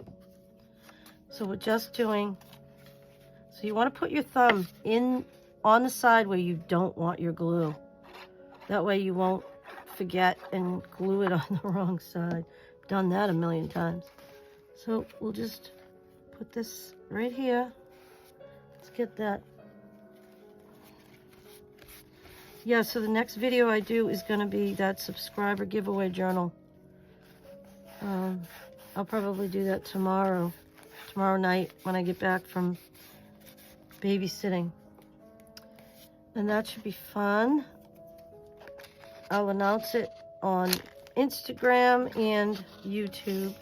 So we're just doing, so you want to put your thumb in on the side where you don't want your glue. That way you won't forget and glue it on the wrong side. Done that a million times. So we'll just put this right here. Let's get that. Yeah, so the next video I do is going to be that subscriber giveaway journal. I'll probably do that tomorrow night when I get back from babysitting. And that should be fun. I'll announce it on Instagram and YouTube.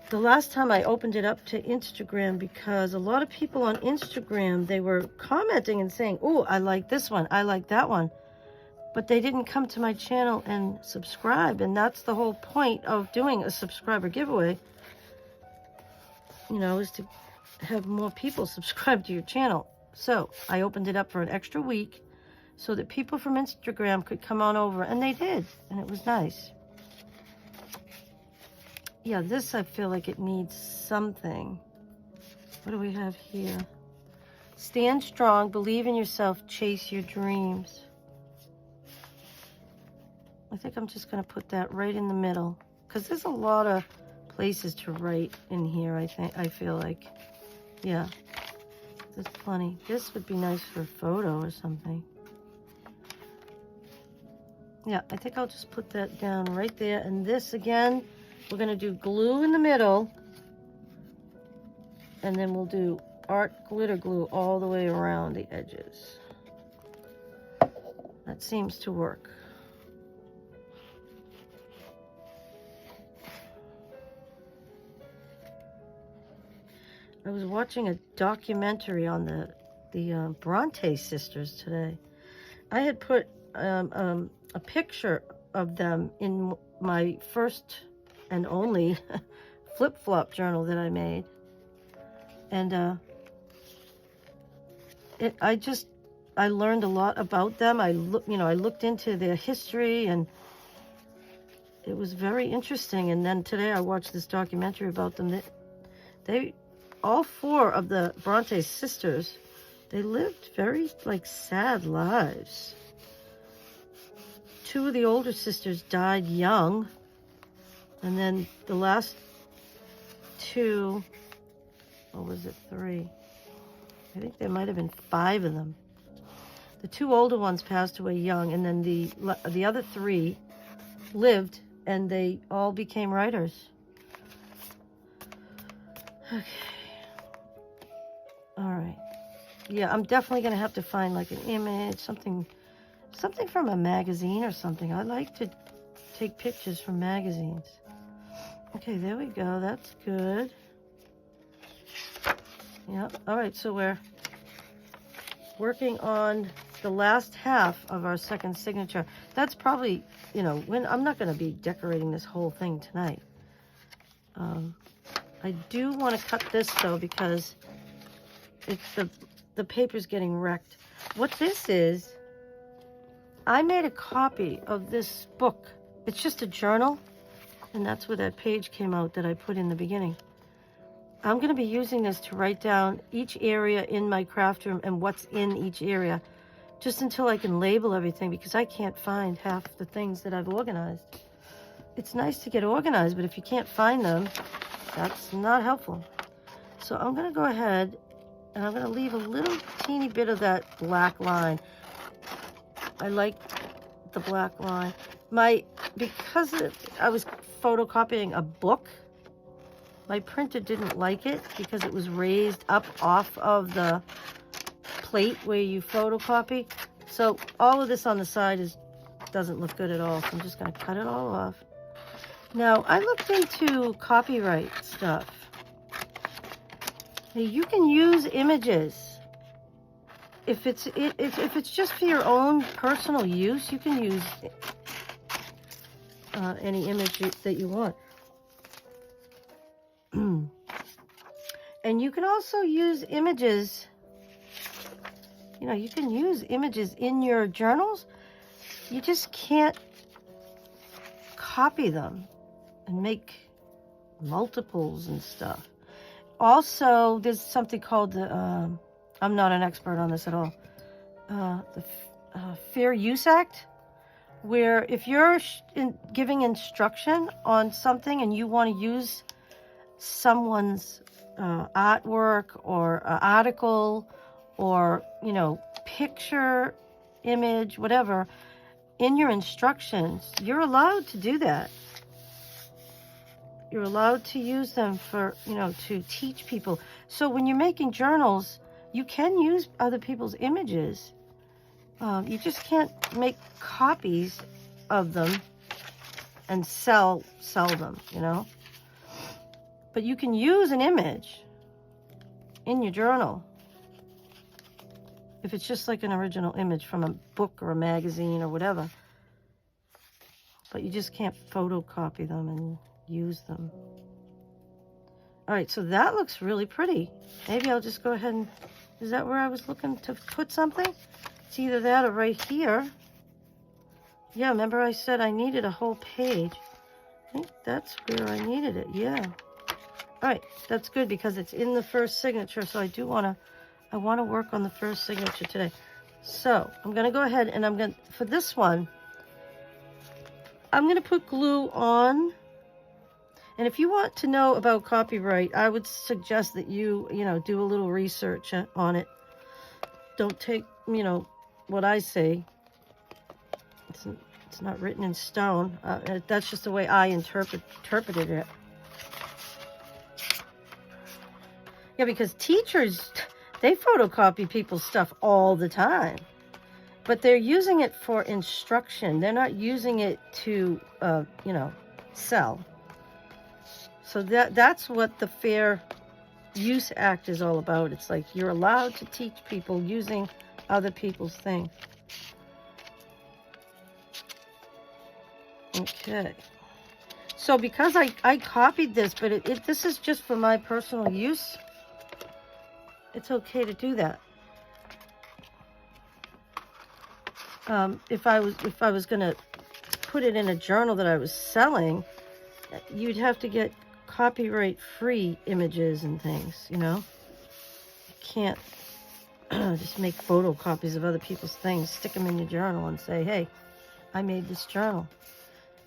The last time I opened it up to Instagram, because a lot of people on Instagram, they were commenting and saying, oh, I like this one, I like that one. But they didn't come to my channel and subscribe. And that's the whole point of doing a subscriber giveaway, you know, is to have more people subscribe to your channel. So I opened it up for an extra week so that people from Instagram could come on over, and they did, and it was nice. Yeah, this I feel like it needs something. What do we have here? Stand strong, believe in yourself, chase your dreams. I think I'm just going to put that right in the middle, because there's a lot of places to write in here, I feel like. Yeah, there's plenty. This would be nice for a photo or something. Yeah, I think I'll just put that down right there. And this, again, we're going to do glue in the middle. And then we'll do art glitter glue all the way around the edges. That seems to work. I was watching a documentary on the Bronte sisters today. I had put a picture of them in my first and only flip-flop journal that I made. And I learned a lot about them. I looked into their history, and it was very interesting. And then today I watched this documentary about them. They all four of the Bronte sisters, they lived very, like, sad lives. Two of the older sisters died young, and then the last two, or was it three? I think there might have been 5 of them. The 2 older ones passed away young, and then the other 3 lived, and they all became writers. Okay. All right. Yeah, I'm definitely going to have to find like an image, something from a magazine or something. I like to take pictures from magazines. Okay, there we go. That's good. Yeah. All right, so we're working on the last half of our second signature. That's probably, when I'm not going to be decorating this whole thing tonight. I do want to cut this though, because it's the paper's getting wrecked. What this is, I made a copy of this book. It's just a journal, and that's where that page came out that I put in the beginning. I'm going to be using this to write down each area in my craft room and what's in each area, just until I can label everything, because I can't find half the things that I've organized. It's nice to get organized, but if you can't find them, that's not helpful. So I'm going to go ahead and I'm going to leave a little teeny bit of that black line. I like the black line. Because I was photocopying a book, my printer didn't like it because it was raised up off of the plate where you photocopy. So all of this on the side doesn't look good at all. So I'm just going to cut it all off. Now, I looked into copyright stuff. Now, you can use images if it's just for your own personal use, you can use any image that you want. And you can also use images. You know, you can use images in your journals. You just can't copy them and make multiples and stuff. Also, there's something called the, I'm not an expert on this at all, the Fair Use Act, where if you're giving instruction on something and you want to use someone's artwork or article or, you know, picture, image, whatever, in your instructions, you're allowed to do that. You're allowed to use them for, you know, to teach people. So when you're making journals, you can use other people's images. You just can't make copies of them and sell them, you know. But you can use an image in your journal if it's just like an original image from a book or a magazine or whatever. But you just can't photocopy them and use them. All right, so that looks really pretty. Maybe I'll just go ahead and, is that where I was looking to put something? It's either that or right here. Yeah, remember I said I needed a whole page. I think that's where I needed it, yeah. All right, that's good because it's in the first signature, so I want to work on the first signature today. So I'm gonna go ahead and for this one, I'm gonna put glue on. And if you want to know about copyright, I would suggest that you do a little research on it. Don't take, what I say. It's not written in stone. That's just the way I interpreted it. Yeah, because teachers, they photocopy people's stuff all the time. But they're using it for instruction. They're not using it to, sell. So that's what the Fair Use Act is all about. It's like you're allowed to teach people using other people's things. Okay. So because I copied this, but this is just for my personal use, it's okay to do that. If I was gonna put it in a journal that I was selling, you'd have to get copyright-free images and things, You can't just make photocopies of other people's things, stick them in your journal and say, hey, I made this journal.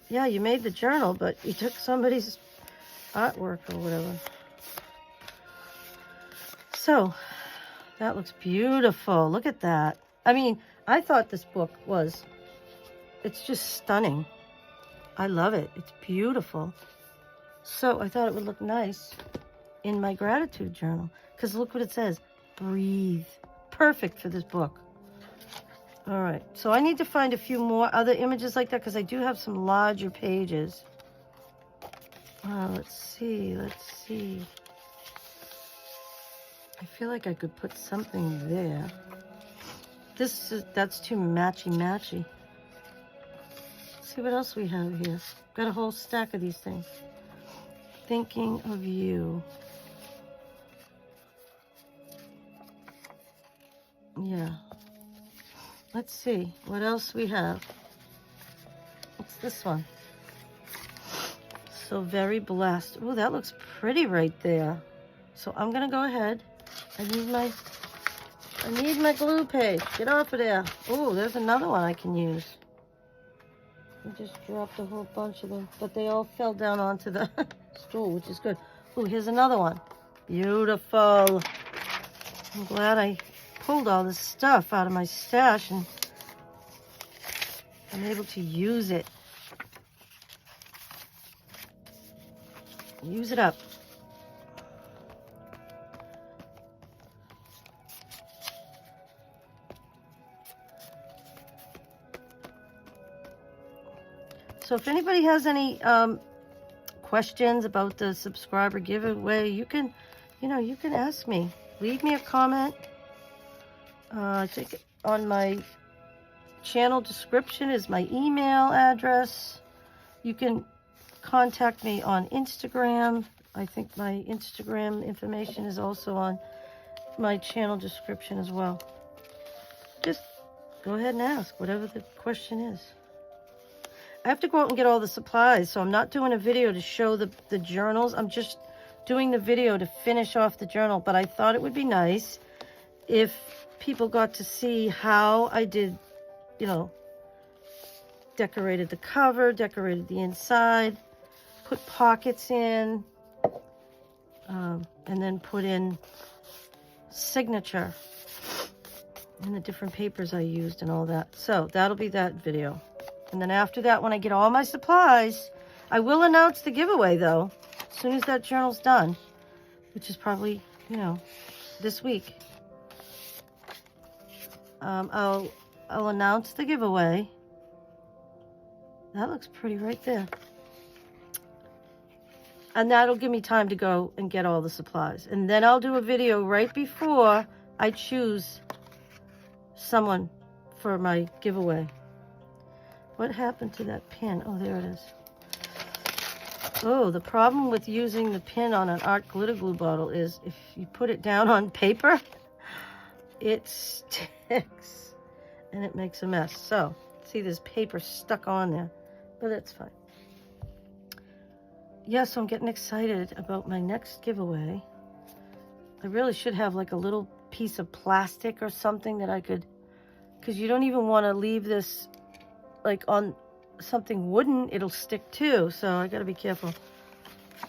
Yeah, you made the journal, but you took somebody's artwork or whatever. So, that looks beautiful. Look at that. I mean, I thought this book it's just stunning. I love it. It's beautiful. So I thought it would look nice in my gratitude journal. Because look what it says. Breathe. Perfect for this book. All right. So I need to find a few more other images like that because I do have some larger pages. Let's see. I feel like I could put something there. That's too matchy-matchy. Let's see what else we have here. Got a whole stack of these things. Thinking of you. Yeah. Let's see what else we have. What's this one? So very blessed. Oh, that looks pretty right there. So I'm gonna go ahead. I need my glue page. Get off of there. Oh, there's another one I can use. I just dropped a whole bunch of them, but they all fell down onto the stool, which is good. Oh, here's another one. Beautiful. I'm glad I pulled all this stuff out of my stash and I'm able to use it. Use it up. So if anybody has any questions about the subscriber giveaway, you can ask me. Leave me a comment. I think on my channel description is my email address. You can contact me on Instagram. I think my Instagram information is also on my channel description as well. Just go ahead and ask whatever the question is. I have to go out and get all the supplies, so I'm not doing a video to show the journals. I'm just doing the video to finish off the journal, but I thought it would be nice if people got to see how I did, you know, decorated the cover, decorated the inside, put pockets in, and then put in signature and the different papers I used and all that. So that'll be that video. And then after that, when I get all my supplies, I will announce the giveaway though, as soon as that journal's done, which is probably, you know, this week. I'll announce the giveaway. That looks pretty right there. And that'll give me time to go and get all the supplies. And then I'll do a video right before I choose someone for my giveaway. What happened to that pin? Oh, there it is. Oh, the problem with using the pin on an art glitter glue bottle is if you put it down on paper, it sticks and it makes a mess. So, see, there's paper stuck on there, but that's fine. Yeah, so I'm getting excited about my next giveaway. I really should have like a little piece of plastic or something that I could, because you don't even want to leave this like on something wooden, it'll stick too, so I gotta be careful.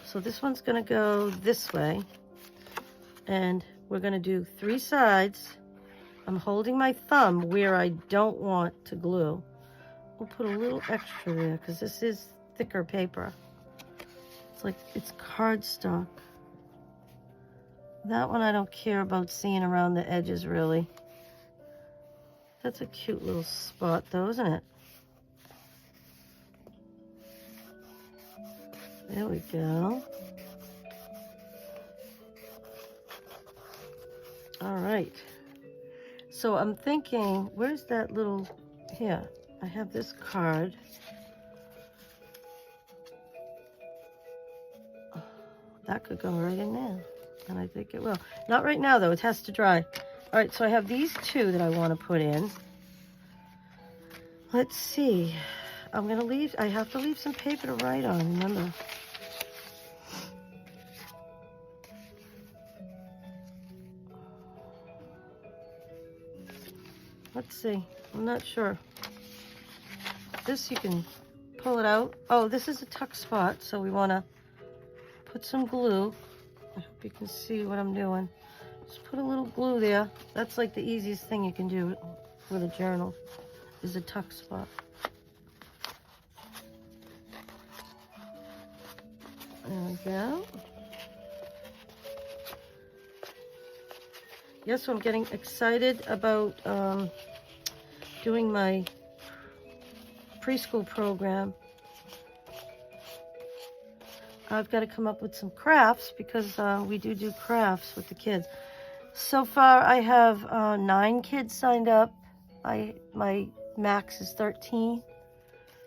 So this one's gonna go this way, and we're gonna do 3 sides. I'm holding my thumb where I don't want to glue. We'll put a little extra there because this is thicker paper. It's like it's cardstock. That one I don't care about seeing around the edges really. That's a cute little spot though, isn't it? There we go. All right. So I'm thinking, where's that little, here, I have this card. That could go right in there, and I think it will. Not right now though, it has to dry. All right, so I have these 2 that I want to put in. Let's see. I'm gonna leave, I have to leave some paper to write on, remember. Let's see, I'm not sure. This you can pull it out. Oh, this is a tuck spot, so we wanna put some glue. I hope you can see what I'm doing. Just put a little glue there. That's like the easiest thing you can do with a journal, is a tuck spot. There we go. Yes, so I'm getting excited about doing my preschool program. I've got to come up with some crafts because we do crafts with the kids. So far, I have 9 kids signed up. My max is 13.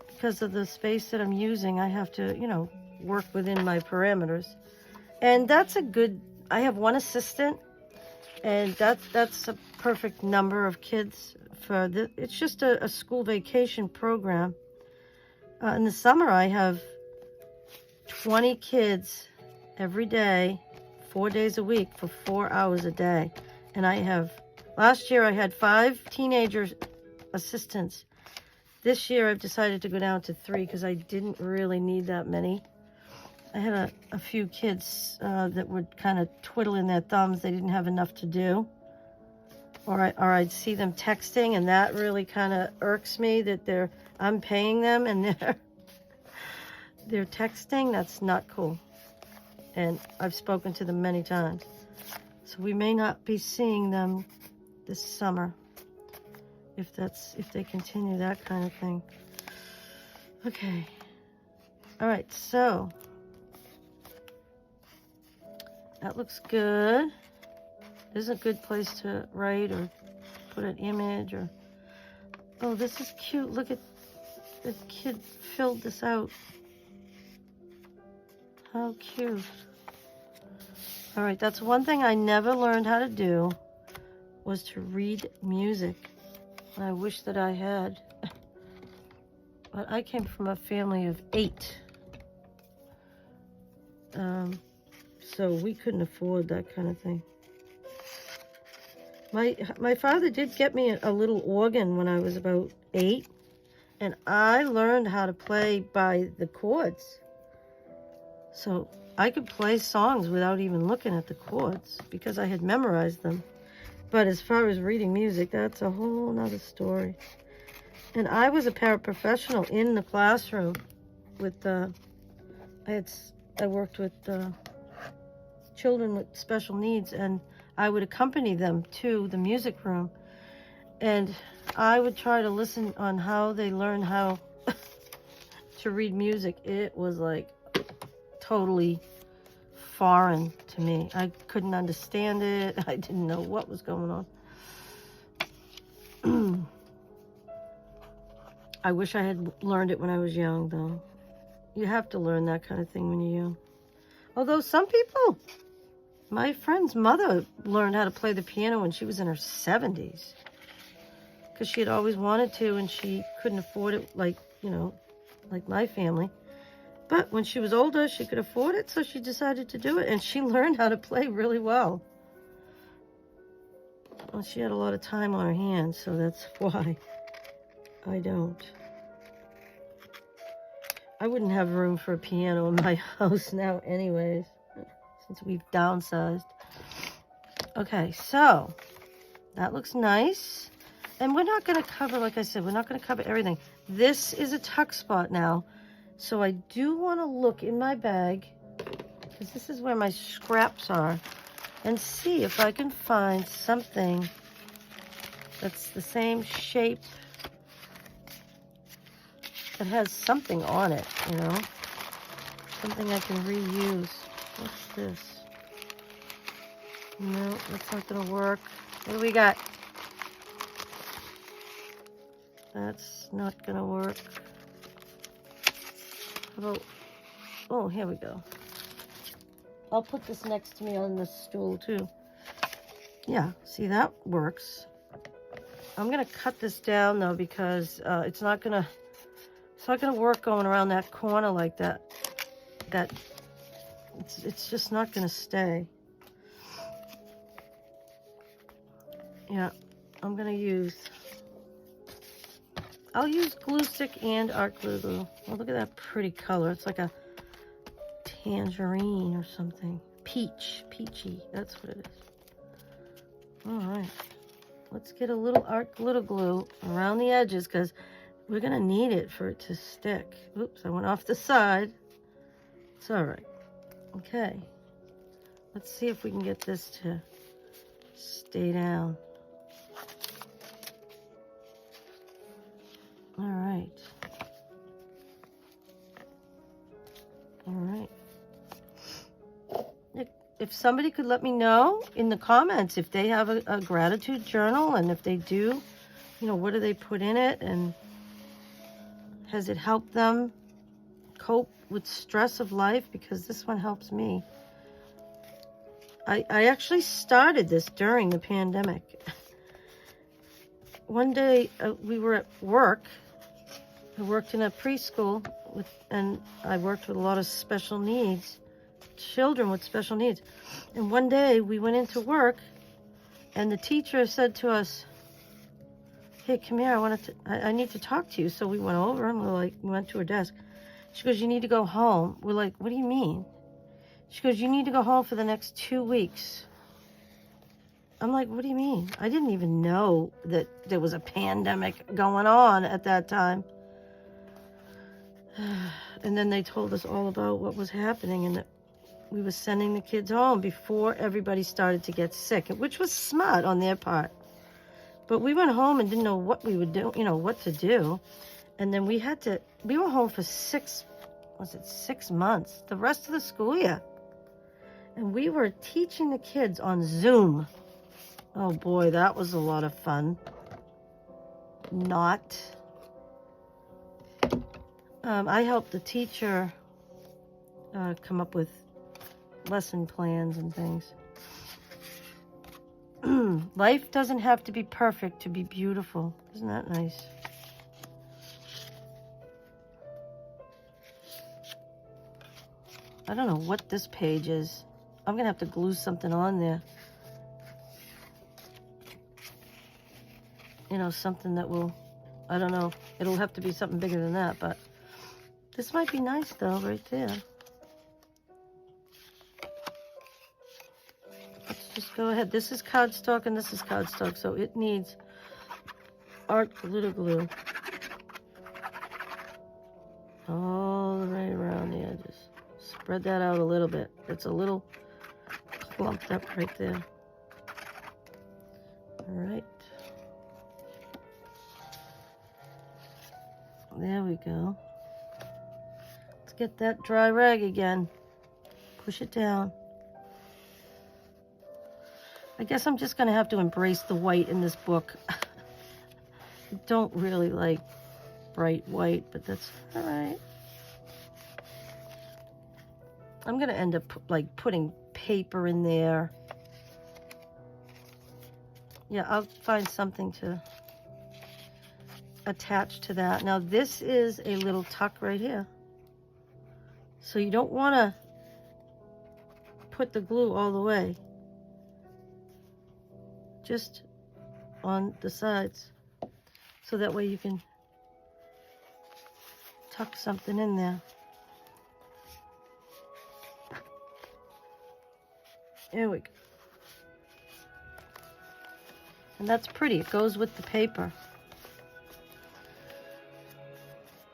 Because of the space that I'm using, I have to, you know, work within my parameters. And that's a good, I have 1 assistant, and that's a perfect number of kids for the, it's just a school vacation program. In the summer, I have 20 kids every day, 4 days a week for 4 hours a day. And I have, last year I had 5 teenager assistants. This year I've decided to go down to 3 because I didn't really need that many. I had a few kids that would kind of twiddling their thumbs. They didn't have enough to do. Or I'd see them texting, and that really kind of irks me that I'm paying them and they're texting. That's not cool. And I've spoken to them many times. So we may not be seeing them this summer if they continue that kind of thing. Okay. All right, so that looks good. This is a good place to write or put an image or... Oh, this is cute. Look at the kid filled this out. How cute. All right, that's one thing I never learned how to do, was to read music. I wish that I had. But I came from a family of 8. So we couldn't afford that kind of thing. My father did get me a little organ when I was about 8, and I learned how to play by the chords. So I could play songs without even looking at the chords because I had memorized them. But as far as reading music, that's a whole nother story. And I was a paraprofessional in the classroom with, I worked with children with special needs, and I would accompany them to the music room. And I would try to listen on how they learn how to read music. It was like totally foreign to me. I couldn't understand it. I didn't know what was going on. I wish I had learned it when I was young, though. You have to learn that kind of thing when you're young. Although some people, my friend's mother learned how to play the piano when she was in her 70s. Because she had always wanted to, and she couldn't afford it like, like my family. But when she was older, she could afford it, so she decided to do it. And she learned how to play really well. Well, she had a lot of time on her hands, so that's why I don't. I wouldn't have room for a piano in my house now anyways, since we've downsized. Okay, so that looks nice. And we're not going to cover, like I said, we're not going to cover everything. This is a tuck spot now. So I do want to look in my bag, because this is where my scraps are, and see if I can find something that's the same shape, that has something on it, something I can reuse. What's this? No, that's not gonna work. What do we got? That's not gonna work. How about, oh, here we go. I'll put this next to me on the stool too. Yeah, see, that works. I'm gonna cut this down though, because it's not gonna work going around that corner like that. It's just not gonna stay. Yeah, I'll use glue stick and art glue. Oh, look at that pretty color. It's like a tangerine or something. Peachy, that's what it is. All right, let's get a little art glitter glue around the edges, because we're gonna need it for it to stick. Oops, I went off the side. It's all right. Okay, let's see if we can get this to stay down. All right. All right. If somebody could let me know in the comments if they have a gratitude journal, and if they do, what do they put in it, and has it helped them cope with stress of life? Because this one helps me. I actually started this during the pandemic. One day we were at work. I worked in a preschool, and I worked with a lot of special needs, children with special needs. And one day we went into work, and the teacher said to us, "Hey, come here, I need to talk to you." So we went over, and we went to her desk. She goes, "You need to go home." We're like, "What do you mean?" She goes, "You need to go home for the next 2 weeks." I'm like, "What do you mean?" I didn't even know that there was a pandemic going on at that time. And then they told us all about what was happening, and that we were sending the kids home before everybody started to get sick, which was smart on their part. But we went home and didn't know what we would do, what to do. And then we were home for 6 months, the rest of the school year. And we were teaching the kids on Zoom. Oh boy, that was a lot of fun. Not. I helped the teacher come up with lesson plans and things. Life doesn't have to be perfect to be beautiful. Isn't that nice? I don't know what this page is. I'm going to have to glue something on there. You know, something that will, I don't know. It'll have to be something bigger than that, but this might be nice though, right there. Let's just go ahead. This is cardstock and this is cardstock, so it needs art glitter glue all the way around the edges. Spread that out a little bit. It's a little clumped up right there. All right. There we go. Let's get that dry rag again. Push it down. I guess I'm just going to have to embrace the white in this book. I don't really like bright white, but that's all right. I'm going to end up like putting paper in there. Yeah, I'll find something to attach to that. Now this is a little tuck right here. So you don't want to put the glue all the way. Just on the sides. So that way you can tuck something in there. There we go. And that's pretty. It goes with the paper.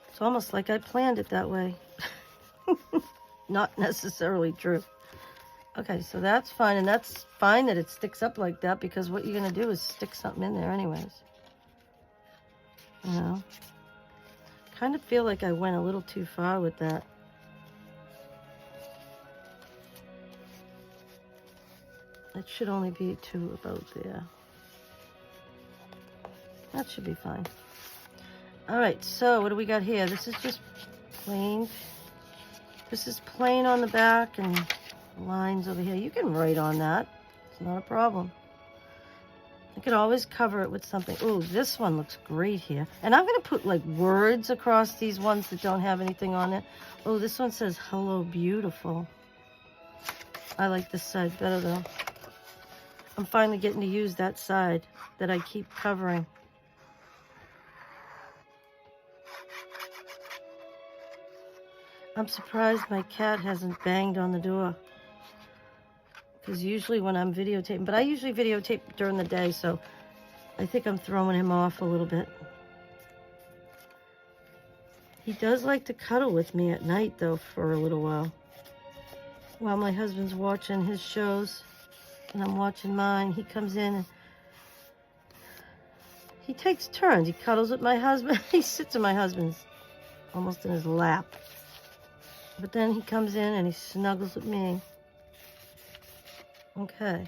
It's almost like I planned it that way. Not necessarily true. Okay, so that's fine. And that's fine that it sticks up like that, because what you're going to do is stick something in there anyways. You know? Kind of feel like I went a little too far with that. It should only be to about there. That should be fine. All right, so what do we got here? This is just plain. This is plain on the back and lines over here. You can write on that. It's not a problem. You can always cover it with something. Oh, this one looks great here. And I'm going to put like words across these ones that don't have anything on it. Oh, this one says, "Hello, beautiful." I like this side better though. I'm finally getting to use that side that I keep covering. I'm surprised my cat hasn't banged on the door. Because usually when I'm videotaping, but I usually videotape during the day, so I think I'm throwing him off a little bit. He does like to cuddle with me at night, though, for a little while my husband's watching his shows and I'm watching mine. He comes in and he takes turns. He cuddles with my husband. He sits in my husband's, almost in his lap. But then he comes in and he snuggles with me. Okay.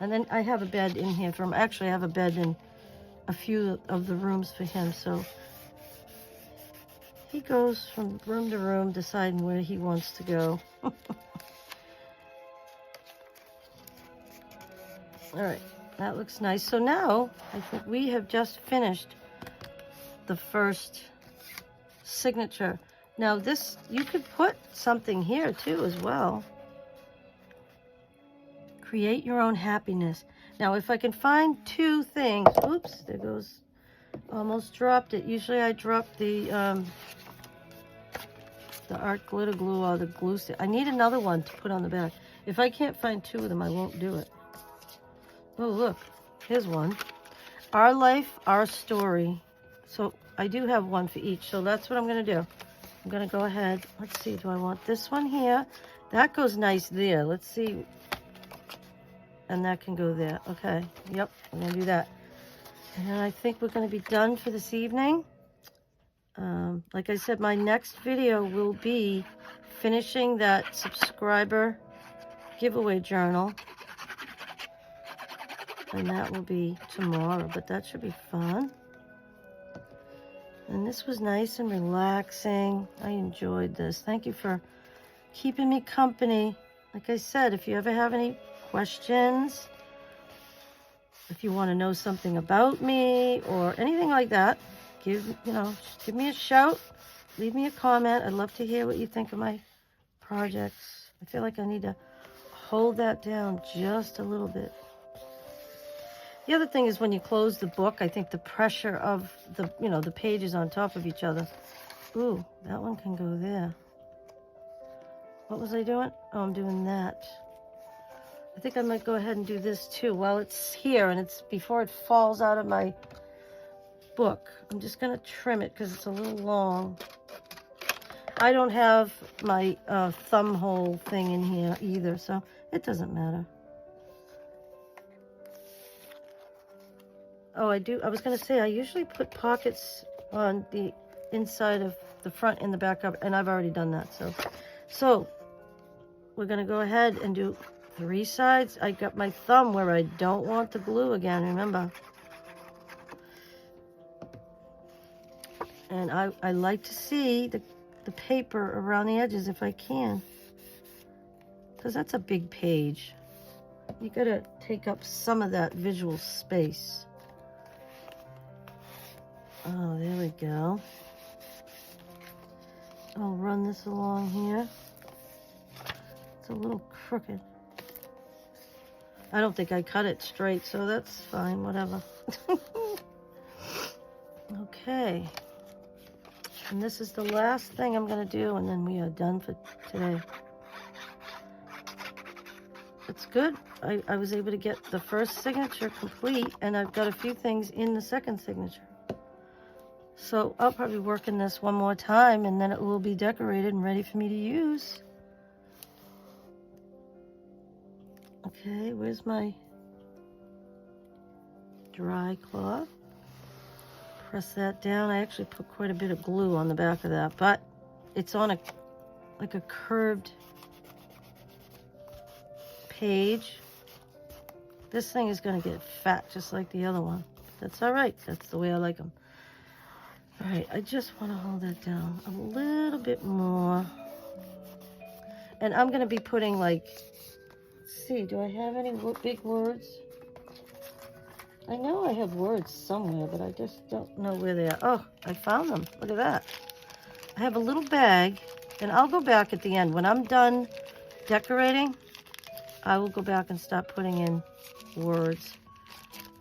And then I have a bed in here for him. Actually, I have a bed in a few of the rooms for him. So he goes from room to room deciding where he wants to go. All right. That looks nice. So now I think we have just finished the first signature. Now this, you could put something here too as well. Create your own happiness. Now if I can find two things, oops, there goes, almost dropped it. Usually I drop the art glitter glue or the glue stick. I need another one to put on the back. If I can't find two of them, I won't do it. Oh look, here's one. Our life, our story. So I do have one for each, so that's what I'm gonna do. I'm gonna go ahead, let's see, do I want this one here? That goes nice there, let's see. And that can go there, okay. Yep, I'm gonna do that. And then I think we're gonna be done for this evening. Like I said, my next video will be finishing that subscriber giveaway journal. And that will be tomorrow, but that should be fun. And this was nice and relaxing. I enjoyed this. Thank you for keeping me company. Like I said, if you ever have any questions, if you want to know something about me or anything like that, just give me a shout. Leave me a comment. I'd love to hear what you think of my projects. I feel like I need to hold that down just a little bit. The other thing is when you close the book, I think the pressure of the pages on top of each other. Ooh, that one can go there. What was I doing? Oh, I'm doing that. I think I might go ahead and do this too while it's here and it's before it falls out of my book. I'm just going to trim it because it's a little long. I don't have my thumb hole thing in here either, so it doesn't matter. Oh, I do. I was going to say, I usually put pockets on the inside of the front and the back of it, and I've already done that. So we're going to go ahead and do 3 sides. I got my thumb where I don't want the glue again, remember. And I like to see the paper around the edges if I can, because that's a big page. You got to take up some of that visual space. Oh, there we go. I'll run this along here. It's a little crooked. I don't think I cut it straight, so that's fine, whatever. Okay. And this is the last thing I'm going to do, and then we are done for today. It's good. I was able to get the first signature complete, and I've got a few things in the second signature. So I'll probably work in this one more time, and then it will be decorated and ready for me to use. Okay, where's my dry cloth? Press that down. I actually put quite a bit of glue on the back of that, but it's on like a curved page. This thing is going to get fat just like the other one. That's all right. That's the way I like them. All right, I just want to hold that down a little bit more. And I'm going to be putting let's see, do I have any big words? I know I have words somewhere, but I just don't know where they are. Oh, I found them. Look at that. I have a little bag, and I'll go back at the end. When I'm done decorating, I will go back and start putting in words.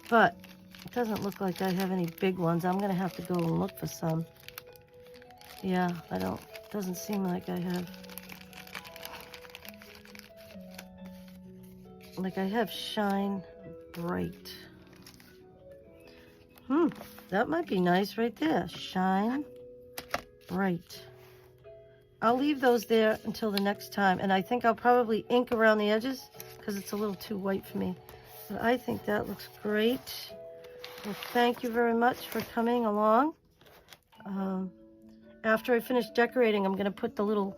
But it doesn't look like I have any big ones. I'm going to have to go and look for some. Yeah, doesn't seem like I have. Like I have shine bright. That might be nice right there. Shine bright. I'll leave those there until the next time. And I think I'll probably ink around the edges because it's a little too white for me. But I think that looks great. Well, thank you very much for coming along. After I finish decorating, I'm going to put the little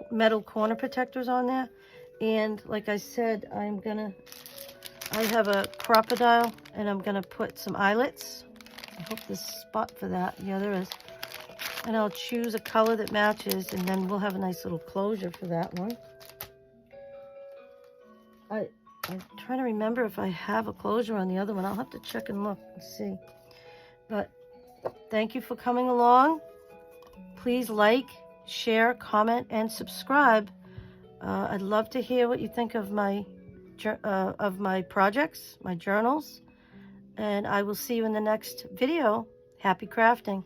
metal corner protectors on there. And like I said, I have a crocodile, and I'm going to put some eyelets. I hope there's a spot for that. Yeah, there is. And I'll choose a color that matches, and then we'll have a nice little closure for that one. I'm trying to remember if I have a closure on the other one. I'll have to check and look and see. But thank you for coming along. Please like, share, comment, and subscribe. I'd love to hear what you think of my projects, my journals. And I will see you in the next video. Happy crafting.